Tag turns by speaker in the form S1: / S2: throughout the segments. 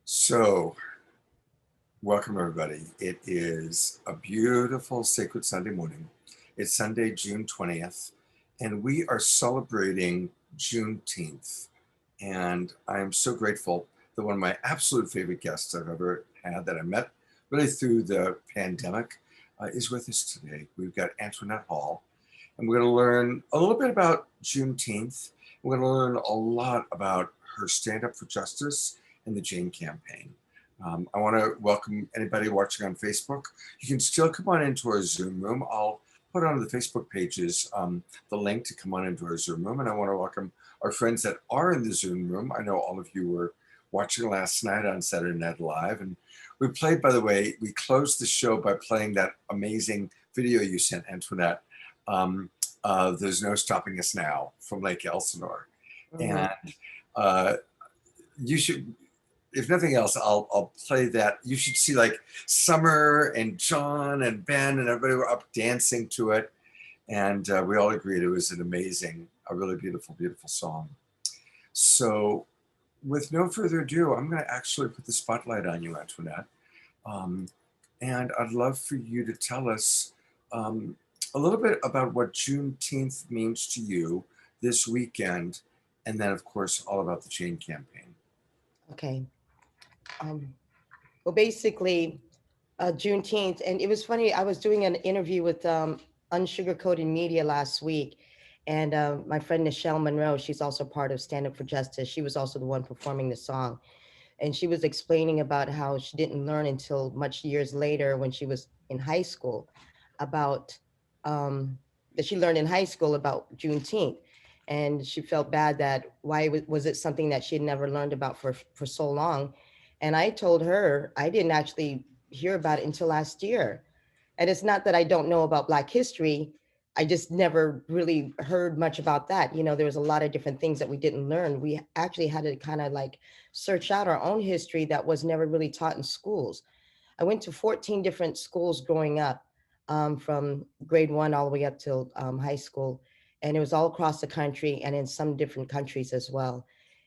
S1: So, welcome everybody. It is a beautiful sacred Sunday morning. It's Sunday, June 20th, and we are celebrating Juneteenth. And I am so grateful that one of my absolute favorite guests I've ever had that I met really through the pandemic is with us today. We've got Antoinette Hall, and we're going to learn a little bit about Juneteenth. We're going to learn a lot about her stand up for justice and the Jane campaign. I want to welcome anybody watching on Facebook. You can still come on into our Zoom room. I'll put on the Facebook pages the link to come on into our Zoom room. And I want to welcome our friends that are in the Zoom room. I know all of you were watching last night on Saturday Night Live. And we played, by the way, we closed the show by playing that amazing video you sent, Antoinette. There's no stopping us now from Lake Elsinore.
S2: Mhm.
S1: And uh, you should, if nothing else, I'll play that. You should see like Summer and John and Ben and everybody were up dancing to it, and we all agreed it was an amazing, a really beautiful, beautiful song. So, with no further ado, I'm going to actually put the spotlight on you, Antoinette, um, and I'd love for you to tell us um, a little bit about what Juneteenth means to you this weekend, and then, of course, all about the Jane campaign.
S2: Okay. Um, well, basically, Juneteenth, and it was funny. I was doing an interview with Unsugarcoated Media last week, and my friend Nichelle Monroe, she's also part of Stand Up for Justice. She was also the one performing the song, and she was explaining about how she didn't learn until much years later when she was in high school about um, that she learned in high school about Juneteenth. And she felt bad that why was it something that she had never learned about for so long. And I told her I didn't actually hear about it until last year. And it's not that I don't know about Black history. I just never really heard much about that. You know, there was a lot of different things that we didn't learn. We actually had to kind of like search out our own history that was never really taught in schools. I went to 14 different schools growing up, from grade one all the way up till high school. And it was all across the country and in some different countries as well.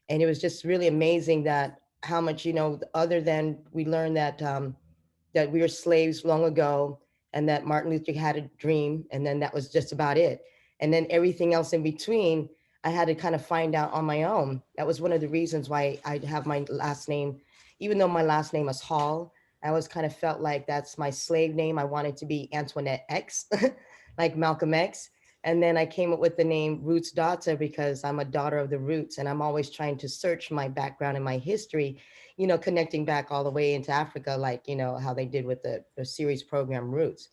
S2: And it was just really amazing that how much, other than we learned that we were slaves long ago and that Martin Luther had a dream, and then that was just about it. And then everything else in between, I had to kind of find out on my own. That was one of the reasons why I have my last name, even though my last name is Hall. I always kind of felt like that's my slave name. I wanted to be Antoinette X, like Malcolm X. And then I came up with the name Rootsdawtah because I'm a daughter of the roots, and I'm always trying to search my background and my history, connecting back all the way into Africa, like, how they did with the series program Roots.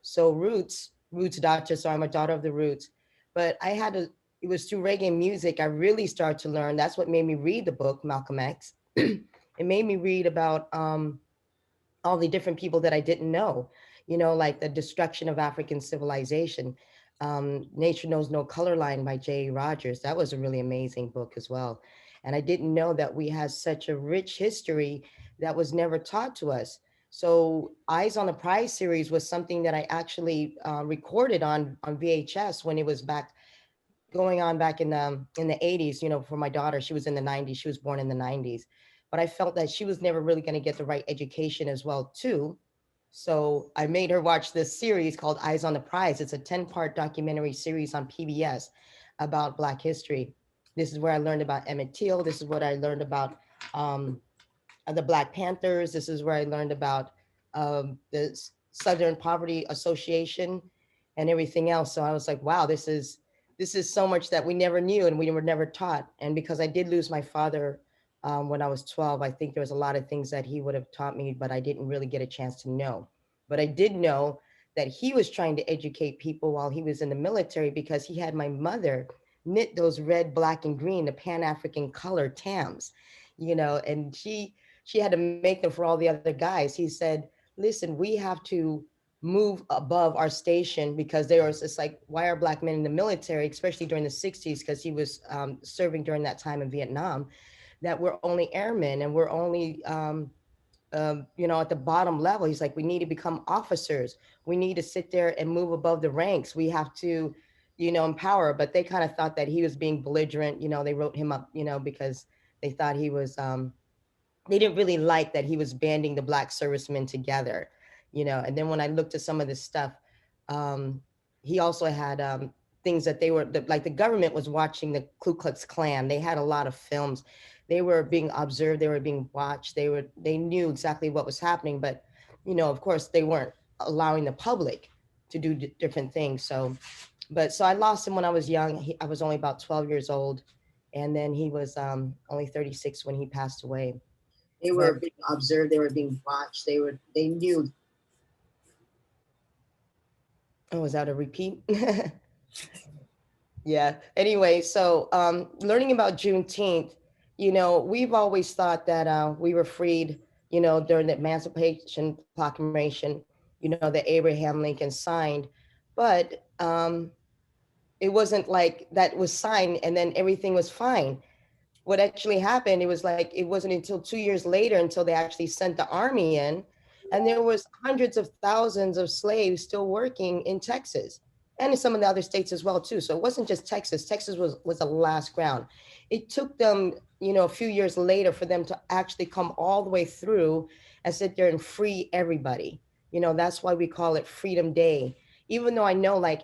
S2: So Roots Daughter, so I'm a daughter of the roots. But it was through reggae music I really started to learn. That's what made me read the book, Malcolm X. It made me read about all the different people that I didn't know, like the destruction of African civilization. Nature Knows No Color Line by J. Rogers. That was a really amazing book as well. And I didn't know that we had such a rich history that was never taught to us. So Eyes on the Prize series was something that I actually recorded on VHS when it was back going on back in the 80s. For my daughter, she was in the 90s. She was born in the 90s. But I felt that she was never really going to get the right education as well too. So I made her watch this series called Eyes on the Prize. It's a 10-part documentary series on PBS about Black history. This is where I learned about Emmett Till. This is what I learned about um, the Black Panthers. This is where I learned about the Southern Poverty Association and everything else. So I was like, wow, this is so much that we never knew and we were never taught. And because I did lose my father when I was 12, I think there was a lot of things that he would have taught me, but I didn't really get a chance to know. But I did know that he was trying to educate people while he was in the military because he had my mother knit those red, black, and green, the Pan African color TAMs, and she had to make them for all the other guys. He said, listen, we have to move above our station because there was this like, why are Black men in the military, especially during the 60s, because he was serving during that time in Vietnam, that we're only airmen and we're only at the bottom level. He's like, we need to become officers. We need to sit there and move above the ranks. We have to, empower. But they kind of thought that he was being belligerent. They wrote him up, because They thought he was they didn't really like that he was banding the black servicemen together, And then when I looked at some of this stuff, um, he also had things that like the government was watching the Ku Klux Klan. They had a lot of films. They were being observed. They were being watched. They knew exactly what was happening, but of course, they weren't allowing the public to do different things. So I lost him when I was young. I was only about 12 years old, and then he was only 36 when he passed away. They
S1: Well,
S2: were being observed. They were being watched. They knew. Oh, was that a repeat? Yeah. Anyway, so learning about Juneteenth, we've always thought that we were freed, during the Emancipation Proclamation, that Abraham Lincoln signed, but it wasn't like that was signed and then everything was fine. What actually happened, it was like it wasn't until 2 years later until they actually sent the army in, and there was hundreds of thousands of slaves still working in Texas and in some of the other states as well too. So it wasn't just Texas. Texas was the last ground. It took them, a few years later for them to actually come all the way through and sit there and free everybody. That's why we call it Freedom Day. Even though I know, like,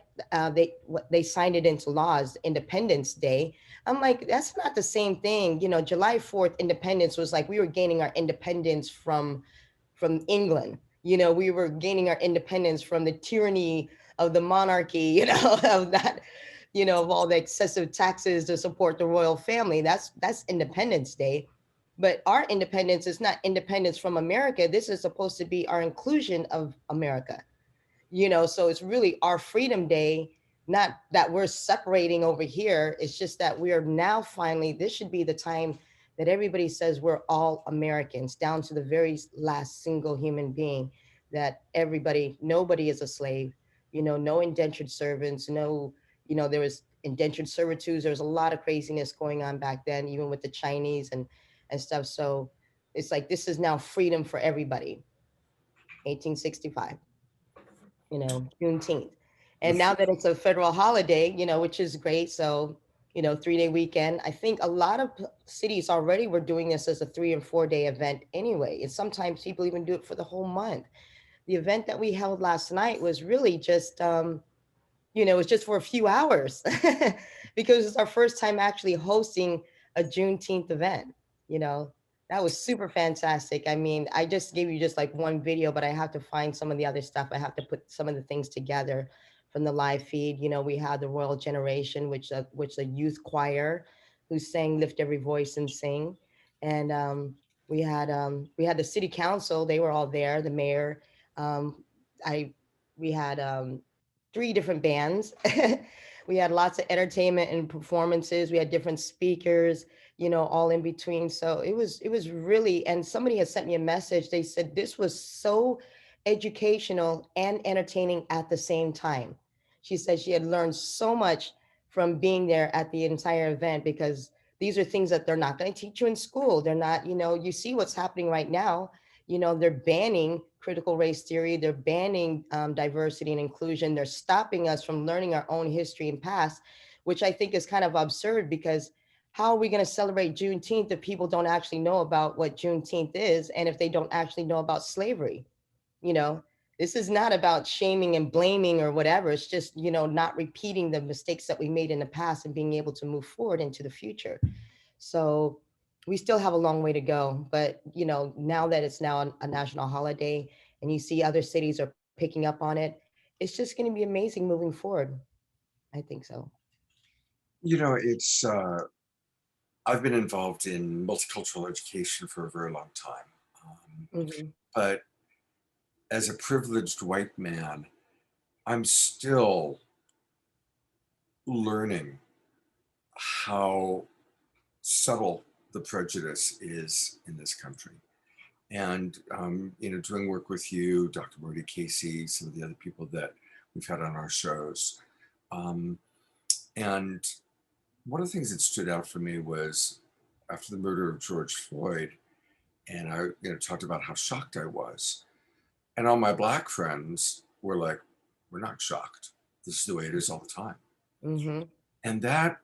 S2: they signed it into laws, Independence Day. I'm like, that's not the same thing. July 4th independence was like we were gaining our independence from England. We were gaining our independence from the tyranny of the monarchy, of that, of all the excessive taxes to support the royal family. That's Independence Day. But our independence is not independence from America. This is supposed to be our inclusion of America. So it's really our Freedom Day, not that we're separating over here. It's just that we are now finally, this should be the time that everybody says we're all Americans, down to the very last single human being, that everybody, nobody is a slave, no indentured servants, no, there was indentured servitudes. There was a lot of craziness going on back then, even with the Chinese and stuff. So it's like, this is now freedom for everybody. 1865, Juneteenth.
S1: the
S2: And now that it's a federal holiday, which is great. So, 3-day weekend. I think a lot of cities already were doing this as a 3 and 4 day event anyway. And sometimes people even do it for the whole month. The event that we held last night was really just, it was just for a few hours because it's our first time actually hosting a Juneteenth event. You know, that was super fantastic. I mean, I just gave you just like one video, but I have to find some of the other stuff. I have to put some of the things together from the live feed. We had the Royal Generation, which a youth choir who sang "Lift Every Voice and Sing," and we had the city council. They were all there. The mayor. Um, I we had 3 different bands. We had lots of entertainment and performances. We had different speakers, all in between. So it was really, and somebody has sent me a message. They said this was so educational and entertaining at the same time. She said she had learned so much from being there at the entire event, because these are things that they're not going to teach you in school. They're not, you see what's happening right now. They're banning critical race theory. They're banning diversity and inclusion. They're stopping us from learning our own history and past, which I think is kind of absurd, because how are we going to celebrate Juneteenth if people don't actually know about what Juneteenth is, and if they don't actually know about slavery? You know, this is not about shaming and blaming or whatever. It's just, not repeating the mistakes that we made in the past and being able to move forward into the future. So we still have a long way to go. But, now that it's now a national holiday and you see other cities are picking up on it, it's just going to be amazing moving forward. I think so.
S1: it's I've been involved in multicultural education for a very long time,
S2: Hmm.
S1: but as a privileged white man, I'm still learning how subtle the prejudice is in this country. And doing work with you, Dr. Murdy Casey, some of the other people that we've had on our shows, um, and one of the things that stood out for me was after the murder of George Floyd, and I talked about how shocked I was, and all my black friends were like, "We're not shocked. This is the way it is all the time."
S2: Hmm.
S1: And that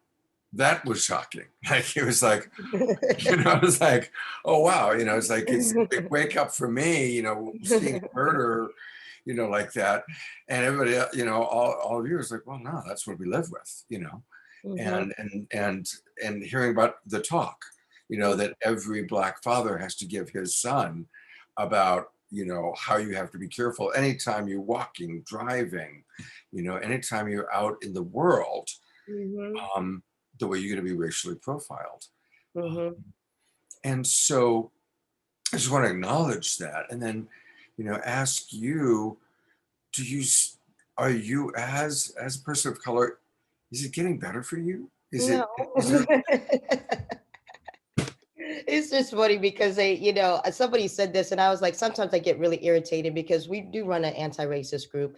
S1: that was shocking. Like it was like, it was like, oh wow, it's like it's a big wake up for me, seeing murder, like that. And everybody, all of you is like, well, no, that's what we live with,
S2: Mhm,
S1: and hearing about the talk, that every Black father has to give his son about, how you have to be careful anytime you're walking, driving, anytime you're out in the world,
S2: mhm,
S1: um, the way you're going to be racially profiled.
S2: mhm.
S1: And so I just want to acknowledge that, and then, ask you: Do you are you as a person of color? Is it getting better for you? Is
S2: No.
S1: it is there?
S2: It's just funny because somebody said this, and I was like, sometimes I get really irritated because we do run an anti-racist group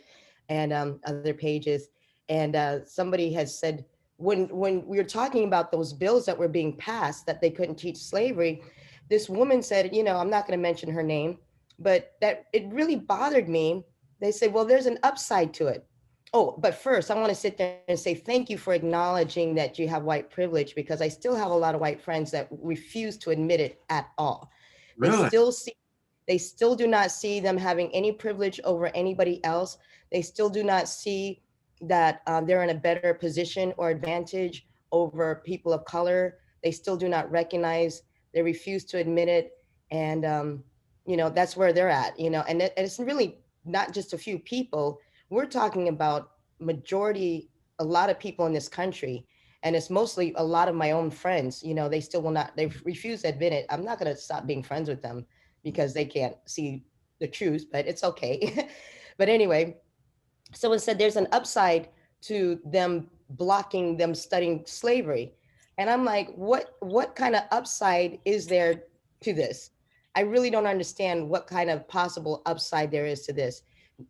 S2: and other pages. And somebody has said, when we were talking about those bills that were being passed that they couldn't teach slavery, this woman said, I'm not going to mention her name, but that it really bothered me. They said, well, there's an upside to it. Oh, but first, I want to sit there and say thank you for acknowledging that you have white privilege, because I still have a lot of white friends that refuse to admit it at all. They
S1: Really?
S2: still see, they still do not see them having any privilege over anybody else. They still do not see that they're in a better position or advantage over people of color. They still do not recognize. They refuse to admit it, and that's where they're at. And it's really not just a few people. We're talking about majority, a lot of people in this country, and it's mostly a lot of my own friends. They still will not, they refuse to admit it. I'm not going to stop being friends with them because they can't see the truth, but it's okay. But anyway, someone said there's an upside to them blocking them studying slavery, and I'm like, what kind of upside is there to this? I really don't understand what kind of possible upside there is to this.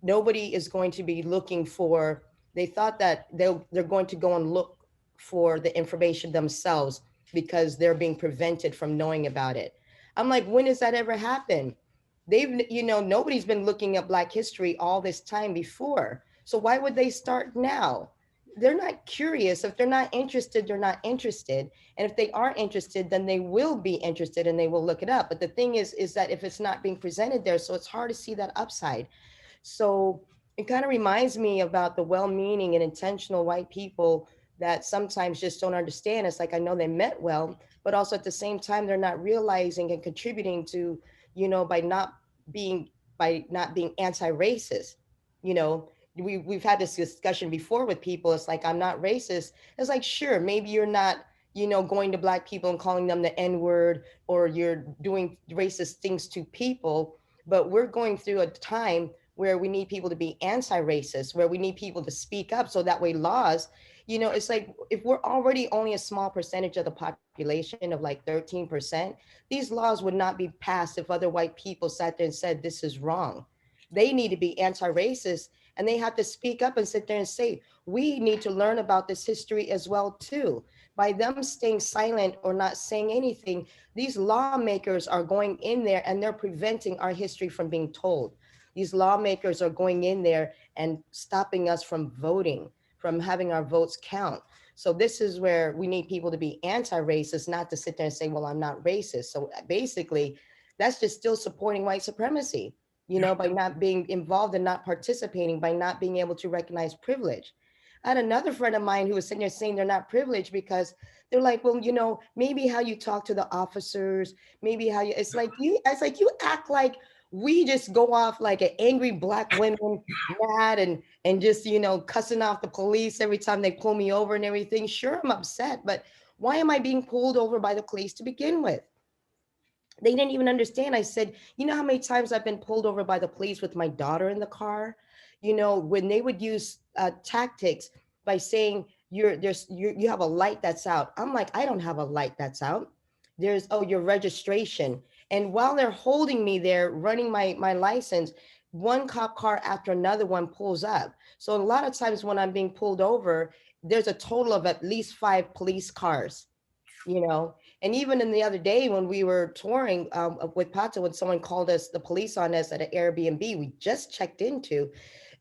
S2: Nobody is going to be looking for, they thought that they're going to go and look for the information themselves because they're being prevented from knowing about it. I'm like, when does that ever happen? Nobody's been looking at Black history all this time before, so why would they start now? They're not curious. If they're not interested, they're not interested. And if they are interested, then they will be interested and they will look it up. But the thing is that if it's not being presented there, so it's hard to see that upside. So it kind of reminds me about the well-meaning and intentional white people that sometimes just don't understand. It's like, I know they meant well, but also at the same time, they're not realizing and contributing to, by being not being anti-racist. You know, we've had this discussion before with people. It's like, I'm not racist. It's like, sure, maybe you're not, going to Black people and calling them the N-word, or you're doing racist things to people, but we're going through a time where we need people to be anti-racist, where we need people to speak up, so that way laws, it's like, if we're already only a small percentage of the population of like 13%, these laws would not be passed if other white people sat there and said this is wrong. They need to be anti-racist, and they have to speak up and sit there and say, we need to learn about this history as well too. By them staying silent or not saying anything, these lawmakers are going in there and they're preventing our history from being told. These lawmakers are going in there and stopping us from voting, from having our votes count. So this is where we need people to be anti-racist, not to sit there and say, well, I'm not racist. So basically, that's just still supporting white supremacy,
S1: Yeah.
S2: by not being involved and not participating, by not being able to recognize privilege. I had another friend of mine who was sitting there saying they're not privileged because they're like, well, maybe how you talk to the officers, maybe how you, it's like you act like we just go off like an angry Black women, mad and just, cussing off the police every time they pull me over and everything. Sure, I'm upset, but why am I being pulled over by the police to begin with? They didn't even understand. I said, you know how many times I've been pulled over by the police with my daughter in the car? When they would use tactics by saying you have a light that's out. I'm like, I don't have a light that's out. There's, oh, your registration. And while they're holding me there, running my license, one cop car after another one pulls up. So a lot of times when I'm being pulled over, there's a total of at least 5 police cars. And even in the other day when we were touring with Pato, when someone called us, the police on us at an Airbnb we just checked into,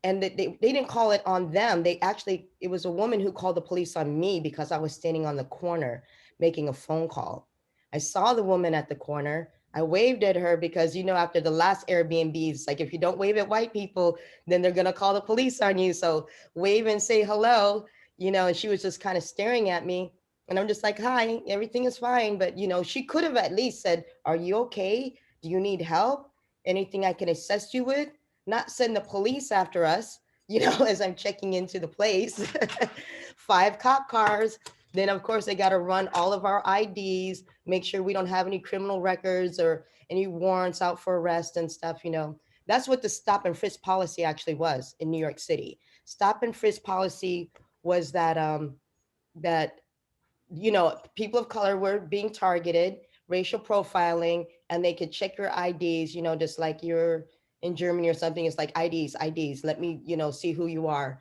S2: And they didn't call it on them. They actually, it was a woman who called the police on me because I was standing on the corner making a phone call. I saw the woman at the corner. I waved at her because, after the last Airbnbs, like if you don't wave at white people, then they're going to call the police on you. So wave and say hello, and she was just kind of staring at me. And I'm just like, hi, everything is fine. But, she could have at least said, are you okay? Do you need help? Anything I can assist you with? Not send the police after us, as I'm checking into the place. 5 cop cars. Then, of course, they got to run all of our IDs, make sure we don't have any criminal records or any warrants out for arrest and stuff. That's what the stop and frisk policy actually was in New York City. Stop and frisk policy was that people of color were being targeted, racial profiling, and they could check your IDs, just like you're in Germany or something. It's like IDs. Let me, see who you are.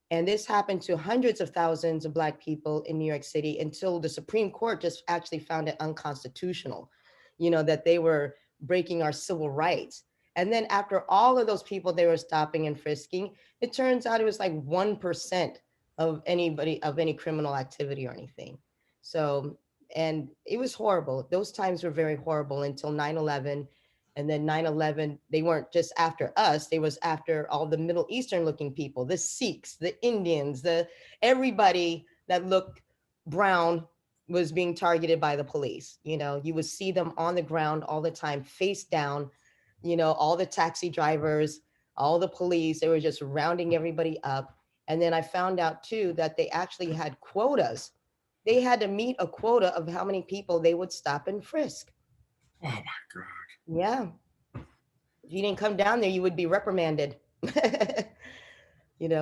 S2: And this happened to hundreds of thousands of Black people in New York City until the Supreme Court just actually found it unconstitutional, that they were breaking our civil rights. And then after all of those people they were stopping and frisking, it turns out it was like 1% of anybody of any criminal activity or anything. So, and it was horrible. Those times were very horrible until 9/11. And then 9/11, they weren't just after us, they was after all the Middle Eastern looking people, the Sikhs, the Indians, the everybody that looked brown was being targeted by the police. You would see them on the ground all the time, face down, all the taxi drivers, all the police, they were just rounding everybody up. And then I found out too that they actually had quotas. They had to meet a quota of how many people they would stop and frisk.
S1: Oh my God.
S2: Yeah. If you didn't come down there, you would be reprimanded.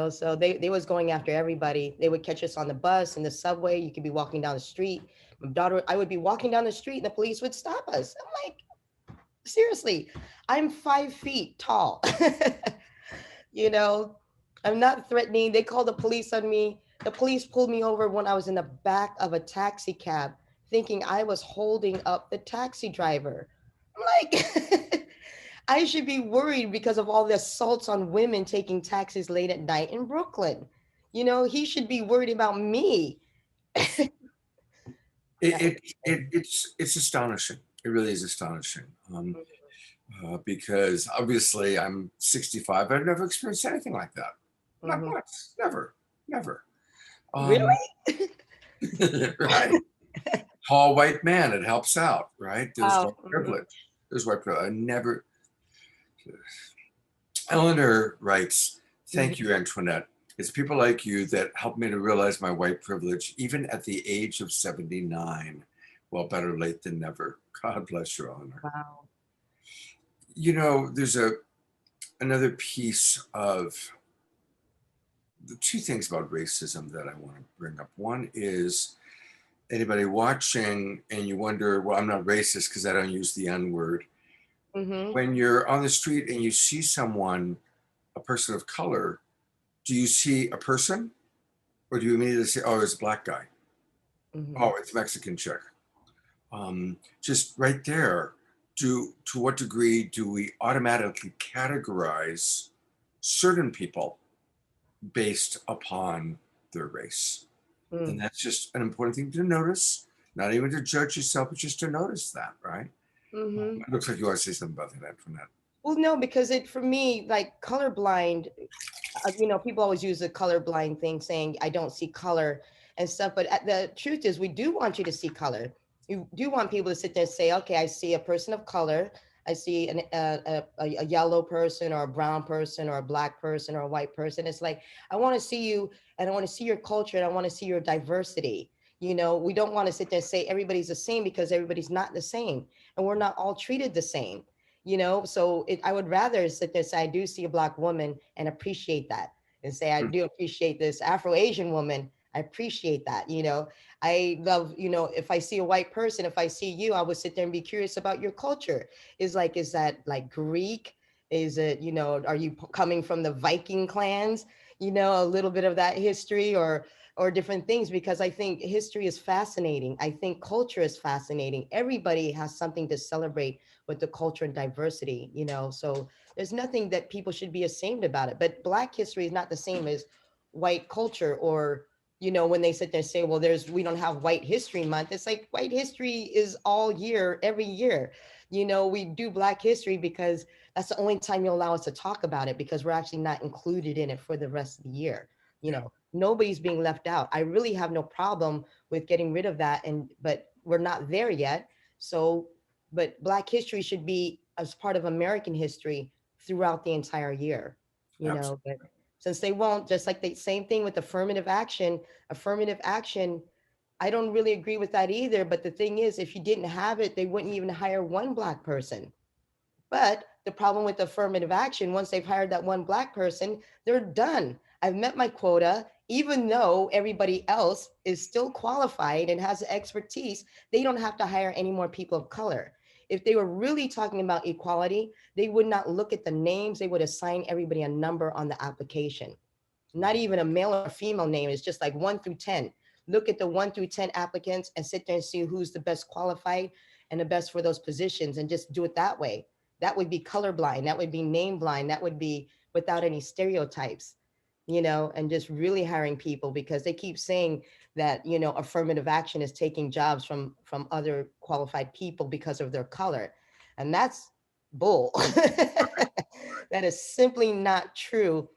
S2: So they was going after everybody. They would catch us on the bus and the subway. You could be walking down the street. My daughter, I would be walking down the street and the police would stop us. I'm like, seriously, I'm 5 feet tall. you know, I'm not threatening. They called the police on me. The police pulled me over when I was in the back of a taxi cab, thinking I was holding up the taxi driver. I'm like, I should be worried because of all the assaults on women taking taxis late at night in Brooklyn. He should be worried about me.
S1: It's astonishing. It really is astonishing. Because obviously I'm 65. I've never experienced anything like that. Not
S2: Mhm.
S1: once. Never. Never.
S2: Really?
S1: Right. Tall white man. It helps out, right? There's
S2: Oh,
S1: white privilege. There's white privilege. I never. Eleanor writes,
S2: mhm.
S1: "Thank you, Antoinette. It's people like you that helped me to realize my white privilege, even at the age of 79. Well, better late than never. God bless you, Eleanor."
S2: Wow.
S1: There's another piece of the two things about racism that I want to bring up. One is anybody watching and you wonder, well, I'm not racist because I don't use the N word.
S2: Hmm.
S1: When you're on the street and you see someone, a person of color, do you see a person or do you immediately say, oh, it's a black guy?
S2: Hmm.
S1: Oh, it's a Mexican chick. Just right there, to what degree do we automatically categorize certain people based upon their race? And
S2: Mm.
S1: that's just an important thing to notice, not even to judge yourself, but just to notice that, right?
S2: Hmm.
S1: It looks like you want to say something about that, Antoinette.
S2: Well, no, because it for me, like colorblind, people always use the colorblind thing, saying I don't see color and stuff. But the truth is, we do want you to see color. You do want people to sit there and say, okay, I see a person of color. I see a yellow person or a brown person or a black person or a white person. It's like, I want to see you and I want to see your culture and I want to see your diversity. We don't want to sit there and say everybody's the same because everybody's not the same and we're not all treated the same. So I would rather sit there and say I do see a black woman and appreciate that, and say I do appreciate this Afro-Asian woman. I appreciate that. I love, if I see a white person, if I see you, I would sit there and be curious about your culture. Is that like Greek? Is it, are you coming from the Viking clans? A little bit of that history, or or different things, because I think history is fascinating. I think culture is fascinating. Everybody has something to celebrate with the culture and diversity, so there's nothing that people should be ashamed about it. But Black history is not the same as white culture, or when they sit there and say, well, we don't have White History Month. It's like white history is all year, every year. We do Black history because that's the only time you'll allow us to talk about it, because we're actually not included in it for the rest of the year.
S1: Yeah,
S2: Nobody's being left out. I really have no problem with getting rid of that, but we're not there yet. So, but Black history should be as part of American history throughout the entire year. But
S1: absolutely.
S2: since they won't, just like the same thing with affirmative action, I don't really agree with that either. But the thing is, if you didn't have it, they wouldn't even hire one Black person. But the problem with affirmative action, once they've hired that one Black person, they're done. I've met my quota, even though everybody else is still qualified and has the expertise. They don't have to hire any more people of color. If they were really talking about equality, they would not look at the names. They would assign everybody a number on the application, not even a male or female name. It's just like 1 through 10. Look at the 1 through 10 applicants and sit there and see who's the best qualified and the best for those positions, and just do it that way. That would be colorblind. That would be name blind. That would be without any stereotypes, and just really hiring people, because they keep saying that, affirmative action is taking jobs from other qualified people because of their color. And that's bull. That is simply not true.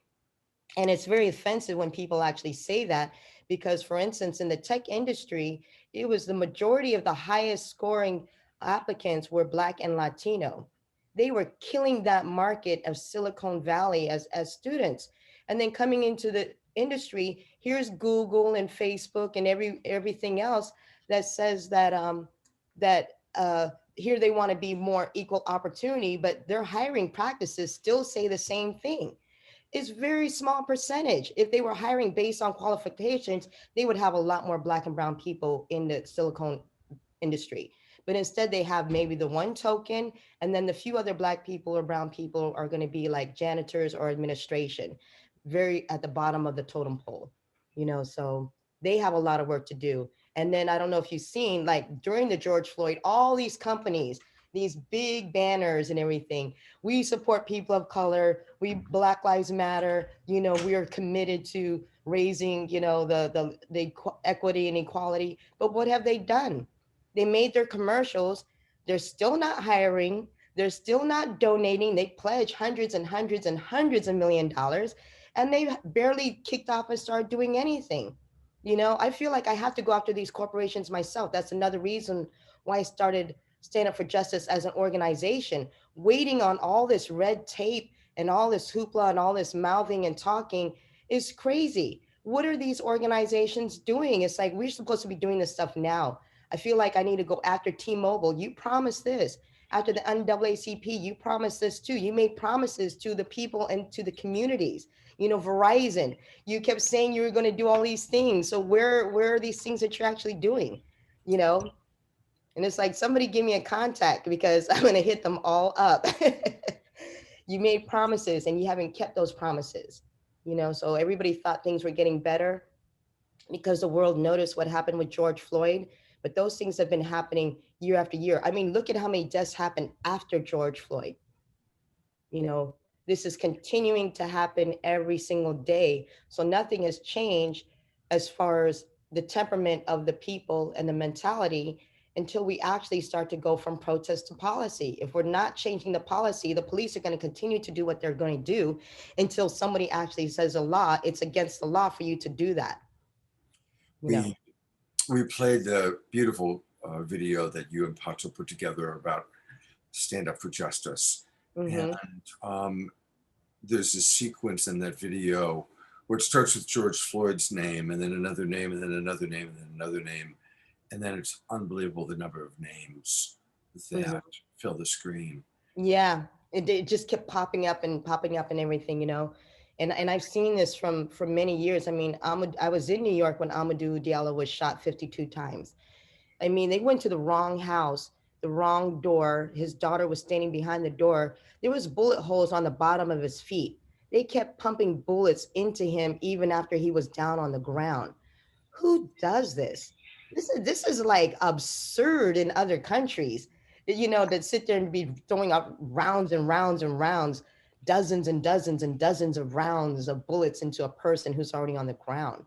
S2: And it's very offensive when people actually say that, because, for instance, in the tech industry, it was the majority of the highest scoring applicants were Black and Latino. They were killing that market of Silicon Valley as students. And then coming into the industry, here's Google and Facebook and everything else that says that here they want to be more equal opportunity, but their hiring practices still say the same thing. Is very small percentage. If they were hiring based on qualifications, they would have a lot more Black and brown people in the silicone industry. But instead, they have maybe the one token, and then the few other Black people or brown people are going to be like janitors or administration, very at the bottom of the totem pole. So they have a lot of work to do. And then I don't know if you've seen, like during the George Floyd, all these companies, these big banners and everything. We support people of color. We Black Lives Matter. We are committed to raising, the equity and equality. But what have they done? They made their commercials. They're still not hiring. They're still not donating. They pledge hundreds and hundreds and hundreds of $1 million, and they barely kicked off and started doing anything. I feel like I have to go after these corporations myself. That's another reason why I started Stand Up for Justice as an organization. Waiting on all this red tape and all this hoopla and all this mouthing and talking is crazy. What are these organizations doing? It's like we're supposed to be doing this stuff now. I feel like I need to go after T-Mobile. You promised this. After the NAACP, you promised this too. You made promises to the people and to the communities. Verizon, you kept saying you were going to do all these things. So where are these things that you're actually doing? You know, and it's like, somebody give me a contact, because I'm going to hit them all up. You made promises and you haven't kept those promises. So everybody thought things were getting better because the world noticed what happened with George Floyd. But those things have been happening year after year. I mean, look at how many deaths happened after George Floyd. This is continuing to happen every single day. So nothing has changed as far as the temperament of the people and the mentality, until we actually start to go from protest to policy. If we're not changing the policy, the police are going to continue to do what they're going to do until somebody actually says a law, it's against the law for you to do that. You know.
S1: We we played the beautiful video that you and Pato put together about Stand Up for Justice. And
S2: Mm-hmm.
S1: there's a sequence in that video where it starts with George Floyd's name, and then another name, and then another name, and then another name. And then it's unbelievable the number of names
S2: Mm-hmm.
S1: that fill the screen.
S2: Yeah, it just kept popping up and everything. And I've seen this from many years. I mean, I was in New York when Amadou Diallo was shot 52 times. I mean, they went to the wrong house, the wrong door. His daughter was standing behind the door. There was bullet holes on the bottom of his feet. They kept pumping bullets into him even after he was down on the ground. Who does this? This is like absurd in other countries. That sit there and be throwing up rounds and rounds and rounds, dozens and dozens and dozens of rounds of bullets into a person who's already on the ground.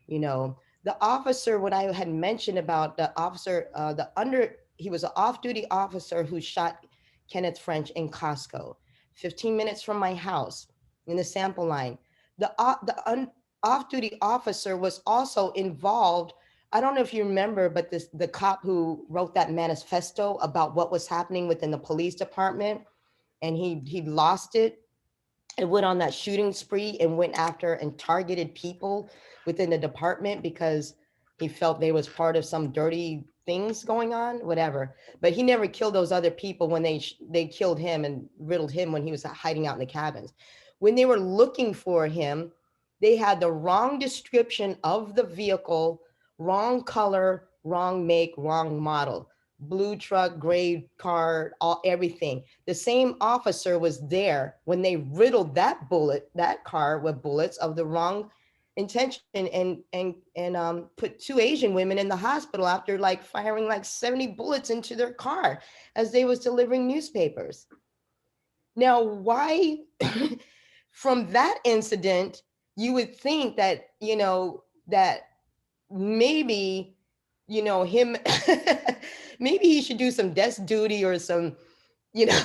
S2: you know the officer, what I had mentioned about the officer, he was an off-duty officer who shot Kenneth French in Costco, 15 minutes from my house, in the sample line. The off-duty officer was also involved. I don't know if you remember, but the cop who wrote that manifesto about what was happening within the police department, and he lost it and went on that shooting spree and went after and targeted people within the department because he felt they was part of some dirty things going on, whatever. But he never killed those other people when they killed him and riddled him when he was hiding out in the cabins. When they were looking for him, they had the wrong description of the vehicle, wrong color, wrong make, wrong model. Blue truck, gray car, all everything. The same officer was there when they riddled that car with bullets of the wrong intention, and put two Asian women in the hospital after like firing like 70 bullets into their car as they was delivering newspapers. Now, why from that incident, you would think that, that maybe, him, maybe he should do some desk duty or some, you know,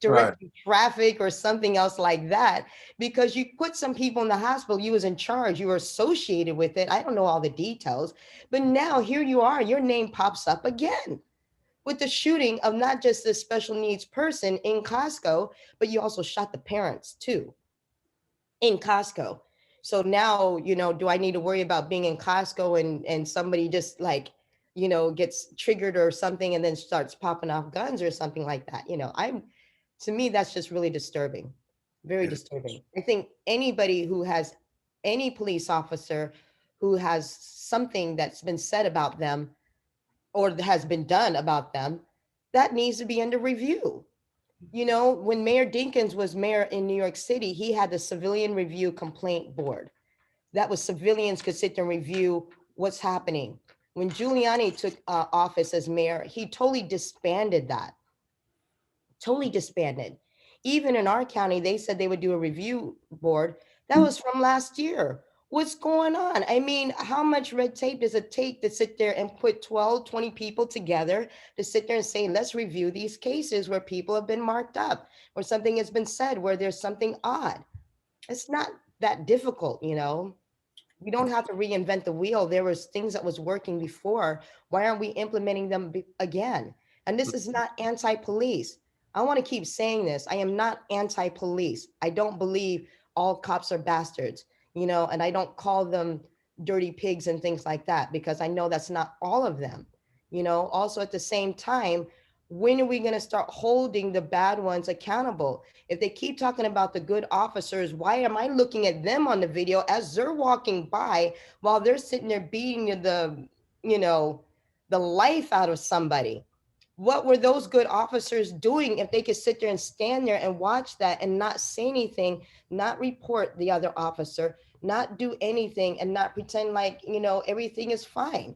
S1: Right.
S2: directing traffic or something else like that, because you put some people in the hospital, you was in charge, you were associated with it. I don't know all the details, but now here you are, your name pops up again with the shooting of not just this special needs person in Costco, but you also shot the parents too in Costco. So now, do I need to worry about being in Costco and somebody just like, gets triggered or something and then starts popping off guns or something like that? I'm To me, that's just really disturbing. Very
S1: It,
S2: disturbing. I think anybody who has any police officer who has something that's been said about them or has been done about them, that needs to be under review. When Mayor Dinkins was mayor in New York City, he had the Civilian Review Complaint Board. That was civilians could sit there and review what's happening. When Giuliani took office as mayor, he totally disbanded that, totally disbanded. Even in our county, they said they would do a review board. That was from last year. What's going on? I mean, how much red tape does it take to sit there and put 12, 20 people together to sit there and say, let's review these cases where people have been marked up, or something has been said where there's something odd? It's not that difficult. We don't have to reinvent the wheel. There was things that was working before. Why aren't we implementing them again? And this is not anti-police. I want to keep saying this. I am not anti-police. I don't believe all cops are bastards, and I don't call them dirty pigs and things like that, because I know that's not all of them. Also at the same time, when are we going to start holding the bad ones accountable? If they keep talking about the good officers, why am I looking at them on the video as they're walking by while they're sitting there beating you know, the life out of somebody? What were those good officers doing if they could sit there and stand there and watch that and not say anything, not report the other officer, not do anything, and not pretend like, everything is fine?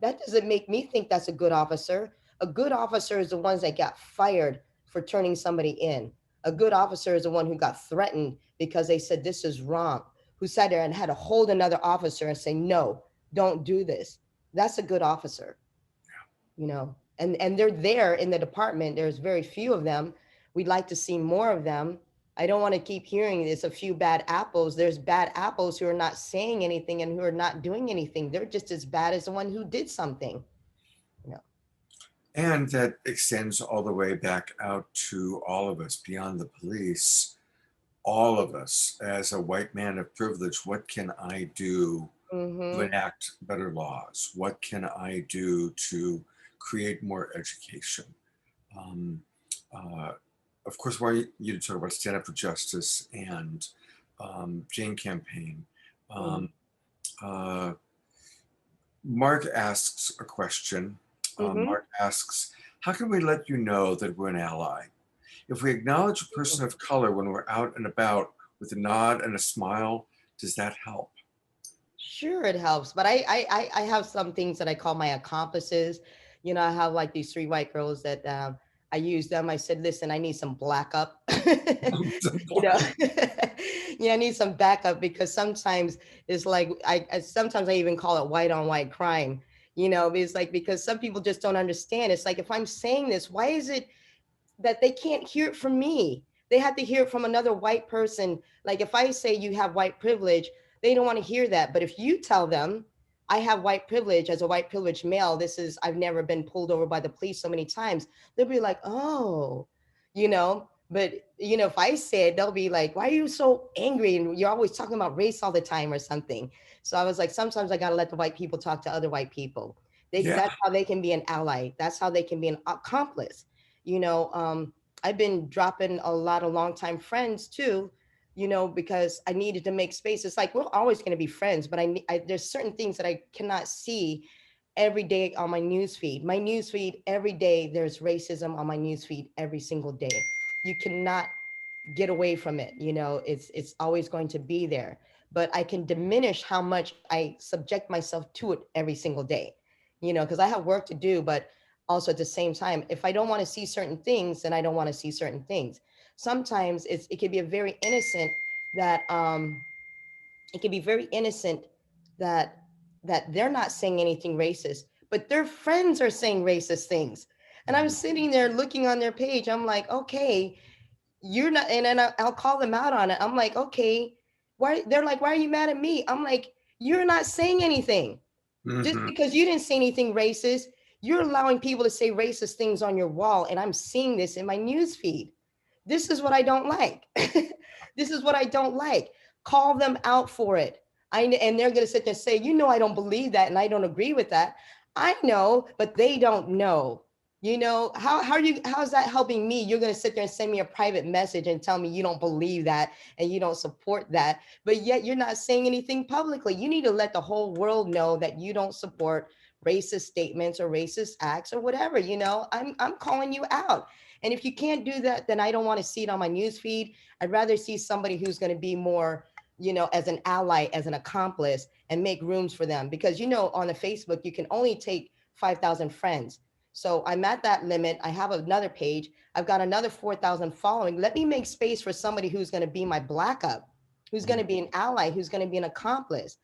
S2: That doesn't make me think that's a good officer. A good officer is the ones that got fired for turning somebody in. A good officer is the one who got threatened because they said this is wrong, who sat there and had to hold another officer and say, no, don't do this. That's a good officer, and they're there in the department. There's very few of them. We'd like to see more of them. I don't want to keep hearing there's a few bad apples. There's bad apples who are not saying anything and who are not doing anything. They're just as bad as the one who did something. You know.
S1: and that extends all the way back out to all of us beyond the police. All of us, as a white man of privilege, what can I do to
S2: Mm-hmm.
S1: enact better laws? What can I do to create more education? Um, uh, of course, why you to talk about Stand Up for Justice and Jane Campaign.
S2: Mm-hmm.
S1: Um, uh, Mark asks a question.
S2: Mm-hmm.
S1: Mark asks, how can we let you know that we're an ally? If we acknowledge a person of color when we're out and about with a nod and a smile, does that help?
S2: Sure, it helps, but I have some things that I call my accomplices. You know, I have like these three white girls that I use them. I said, listen, I need some black up. You know, yeah, I need some backup because sometimes it's like sometimes I even call it white on white crime. You know, it's like because some people just don't understand. It's like if I'm saying this, why is it that they can't hear it from me? They have to hear it from another white person. Like if I say you have white privilege, they don't want to hear that. But if you tell them I have white privilege as a white privileged male, this is, I've never been pulled over by the police so many times, they'll be like, oh, you know. But you know, if I say it, they'll be like, why are you so angry? And you're always talking about race all the time or something. So I was like, sometimes I got to let the white people talk to other white people.
S1: Yeah.
S2: That's how they can be an ally. That's how they can be an accomplice. You know, I've been dropping a lot of longtime friends too, you know, because I needed to make space. It's like we're always going to be friends, but there's certain things that I cannot see every day on my news feed. My news feed every day, there's racism on my news feed every single day. You cannot get away from it. You know, it's always going to be there. But I can diminish how much I subject myself to it every single day. You know, because I have work to do, but also at the same time, if I don't want to see certain things, then I don't want to see certain things. Sometimes it can be a very innocent that it can be very innocent that they're not saying anything racist, but their friends are saying racist things. And I'm sitting there looking on their page. I'm like, okay, you're not, and then I'll call them out on it. I'm like, okay, why? They're like, why are you mad at me? I'm like, you're not saying anything. Just
S1: Mm-hmm.
S2: because you didn't say anything racist, you're allowing people to say racist things on your wall, and I'm seeing this in my news feed. This is what I don't like. This is what I don't like. Call them out for it. And they're going to sit there and say, you know, I don't believe that and I don't agree with that. I know, but they don't know. You know, how's that helping me? You're going to sit there and send me a private message and tell me you don't believe that and you don't support that, but yet you're not saying anything publicly. You need to let the whole world know that you don't support racist statements or racist acts or whatever. You know, I'm calling you out. And if you can't do that, then I don't want to see it on my news feed. I'd rather see somebody who's going to be more, you know, as an ally, as an accomplice, and make rooms for them. Because, you know, on the Facebook, you can only take 5,000 friends. So I'm at that limit. I have another page. I've got another 4,000 following. Let me make space for somebody who's going to be my black up, who's going to be an ally, who's going to be an accomplice.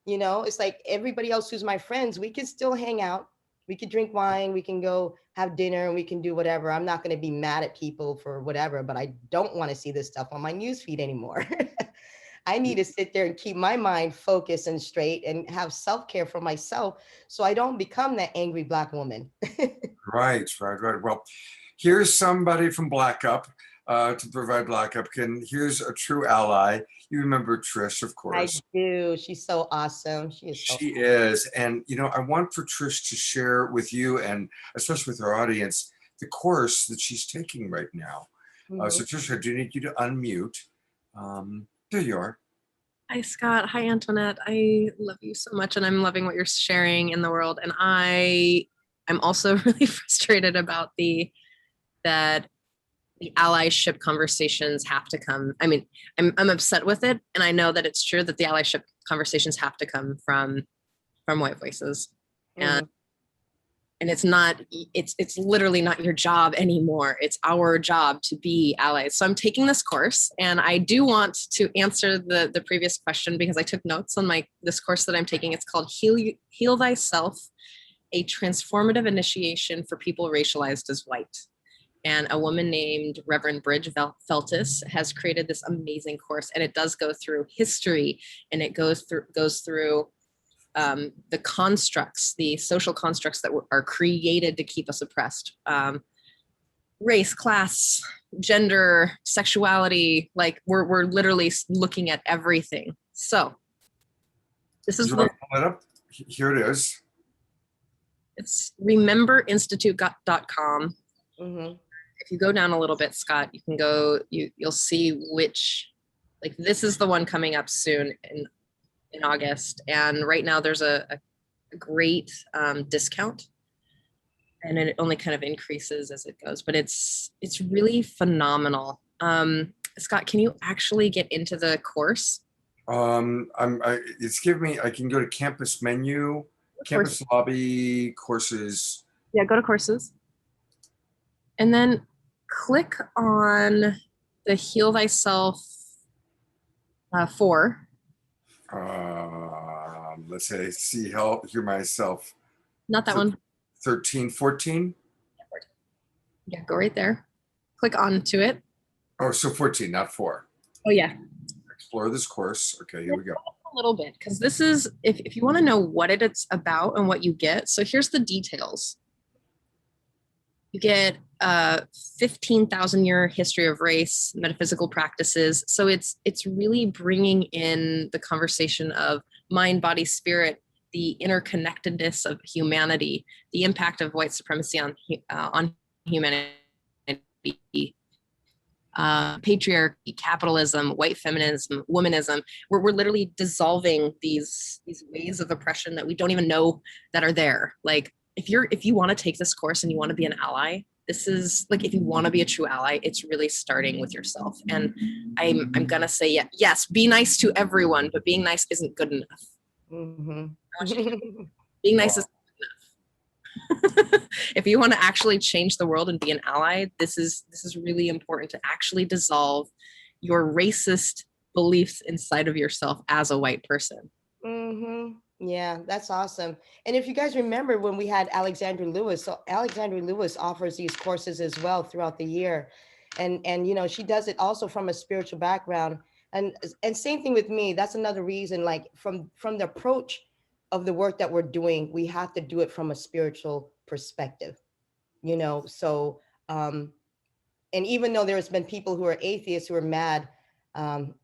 S2: You know, it's like everybody else who's my friends, we can still hang out. We could drink wine, we can go have dinner, and we can do whatever. I'm not going to be mad at people for whatever, but I don't want to see this stuff on my newsfeed anymore. I need to sit there and keep my mind focused and straight and have self-care for myself so I don't become that angry black woman.
S1: Right, right, right. Well, here's somebody from Black Up to provide Black Up. Here's a true ally. You remember Trish, of
S2: I
S1: course.
S2: do. She's so awesome. She is so
S1: She is. And, you know, I want for Trish to share with you and especially with our audience the course that she's taking right now.
S2: mhm.
S1: So, Trish, I do need you to unmute. There you are.
S3: Hi, Scott. Hi, Antoinette. I love you so much, and I'm loving what you're sharing in the world. And I'm also really frustrated about that the allyship conversations have to come. I mean, I'm upset with it, and I know that it's true that the allyship conversations have to come from white voices, and
S2: Mhm.
S3: it's literally not your job anymore. It's our job to be allies. So I'm taking this course, and I do want to answer the previous question because I took notes on this course that I'm taking. It's called Heal Thyself, a transformative initiation for people racialized as white. And a woman named Reverend Bridge Feltis has created this amazing course, and it does go through history, and it goes through the constructs, the social constructs that are created to keep us oppressed. Race, class, gender, sexuality, like we're literally looking at everything. So this
S1: Would
S3: is
S1: you like to pull it up? Here it is.
S3: it's rememberinstitute.com.
S2: Mhm.
S3: If you go down a little bit, Scott, you can go, you'll see which, like this is the one coming up soon in August. And right now there's a great discount, and it only kind of increases as it goes, but it's really phenomenal. Scott, can you actually get into the course?
S1: It's giving me, I can go to campus menu, campus lobby, courses.
S3: Yeah, go to courses. And then click on the Heal Thyself 4.
S1: Let's say see, help, hear myself.
S3: Not that one.
S1: 13, 14.
S3: Yeah, go right there. Click onto it.
S1: Oh, so 14, not 4.
S3: Oh, yeah.
S1: Explore this course. Okay, here we go.
S3: A little bit, because this is, if you want to know what it's about and what you get, so here's the details. You get a 15,000 year history of race, metaphysical practices. So it's really bringing in the conversation of mind, body, spirit, the interconnectedness of humanity, the impact of white supremacy on humanity, patriarchy, capitalism, white feminism, womanism. We're literally dissolving these ways of oppression that we don't even know that are there. Like if you want to take this course and you want to be an ally, this is like, if you want to be a true ally, it's really starting with yourself. And I'm gonna say yes, be nice to everyone, but being nice isn't good enough.
S2: Mm-hmm.
S3: Being nice is if you want to actually change the world and be an ally, this is really important to actually dissolve your racist beliefs inside of yourself as a white person.
S2: Mm-hmm. Yeah, that's awesome. And if you guys remember when we had Alexandra Lewis, so Alexandra Lewis offers these courses as well throughout the year. And you know, she does it also from a spiritual background. And same thing with me. That's another reason, like from the approach of the work that we're doing, we have to do it from a spiritual perspective, you know. So and even though there's been people who are atheists who are mad, um,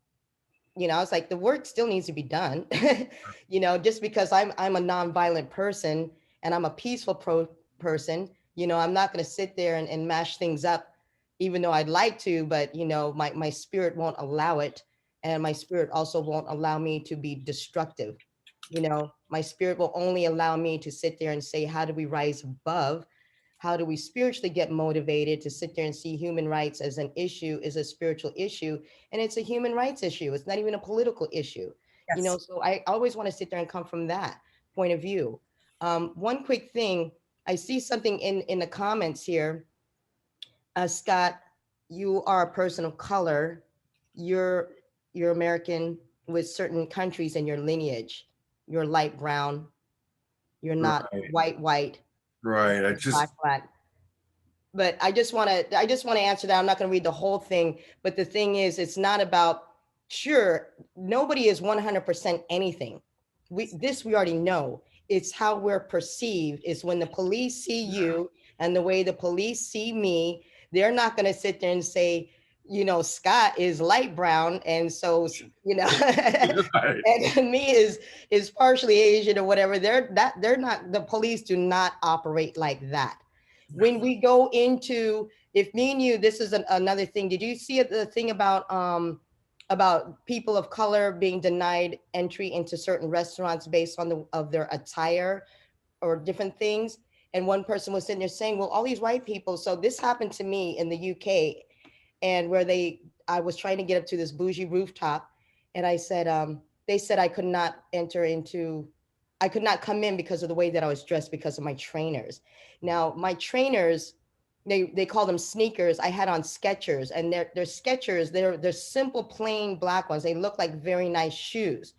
S2: you know, it's like the work still needs to be done. You know, just because I'm a nonviolent person and I'm a peaceful person, you know, I'm not going to sit there and mash things up, even though I'd like to, but you know, my spirit won't allow it. And my spirit also won't allow me to be destructive. You know, my spirit will only allow me to sit there and say, how do we rise above? How do we spiritually get motivated to sit there and see human rights as an issue, is a spiritual issue, and it's a human rights issue. It's not even a political issue.
S3: Yes.
S2: You know, so I always want to sit there and come from that point of view. One quick thing, I see something in the comments here. Scott, you are a person of color. You're American with certain countries in your lineage. You're light brown. You're not white.
S1: Right.
S2: Black. But I just want to answer that. I'm not going to read the whole thing, but the thing is, it's not about, sure, nobody is 100% anything. We already know. It's how we're perceived. Is when the police see you and the way the police see me, they're not going to sit there and say, you know, Scott is light brown, and so, you know,
S1: Right.
S2: and me is partially Asian or whatever. They're not, the police do not operate like that. When we go into, if me and you, this is another thing. Did you see the thing about people of color being denied entry into certain restaurants based on their attire or different things? And one person was sitting there saying, well, all these white people. So this happened to me in the UK, and where I was trying to get up to this bougie rooftop, and I said, they said I could not I could not come in because of the way that I was dressed because of my trainers. Now, my trainers, they call them sneakers. I had on Skechers, and they're Skechers. They're simple, plain black ones. They look like very nice shoes.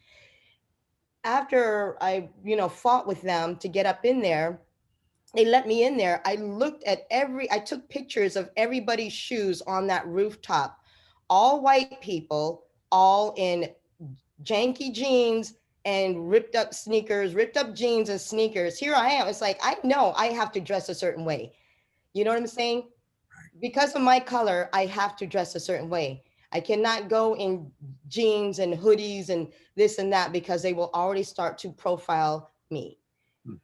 S2: After I, you know, fought with them to get up in there, they let me in there. I looked at I took pictures of everybody's shoes on that rooftop. All white people, all in janky jeans and ripped up sneakers, ripped up jeans and sneakers. Here I am. It's like, I know I have to dress a certain way. You know what I'm saying? Because of my color, I have to dress a certain way. I cannot go in jeans and hoodies and this and that, because they will already start to profile me.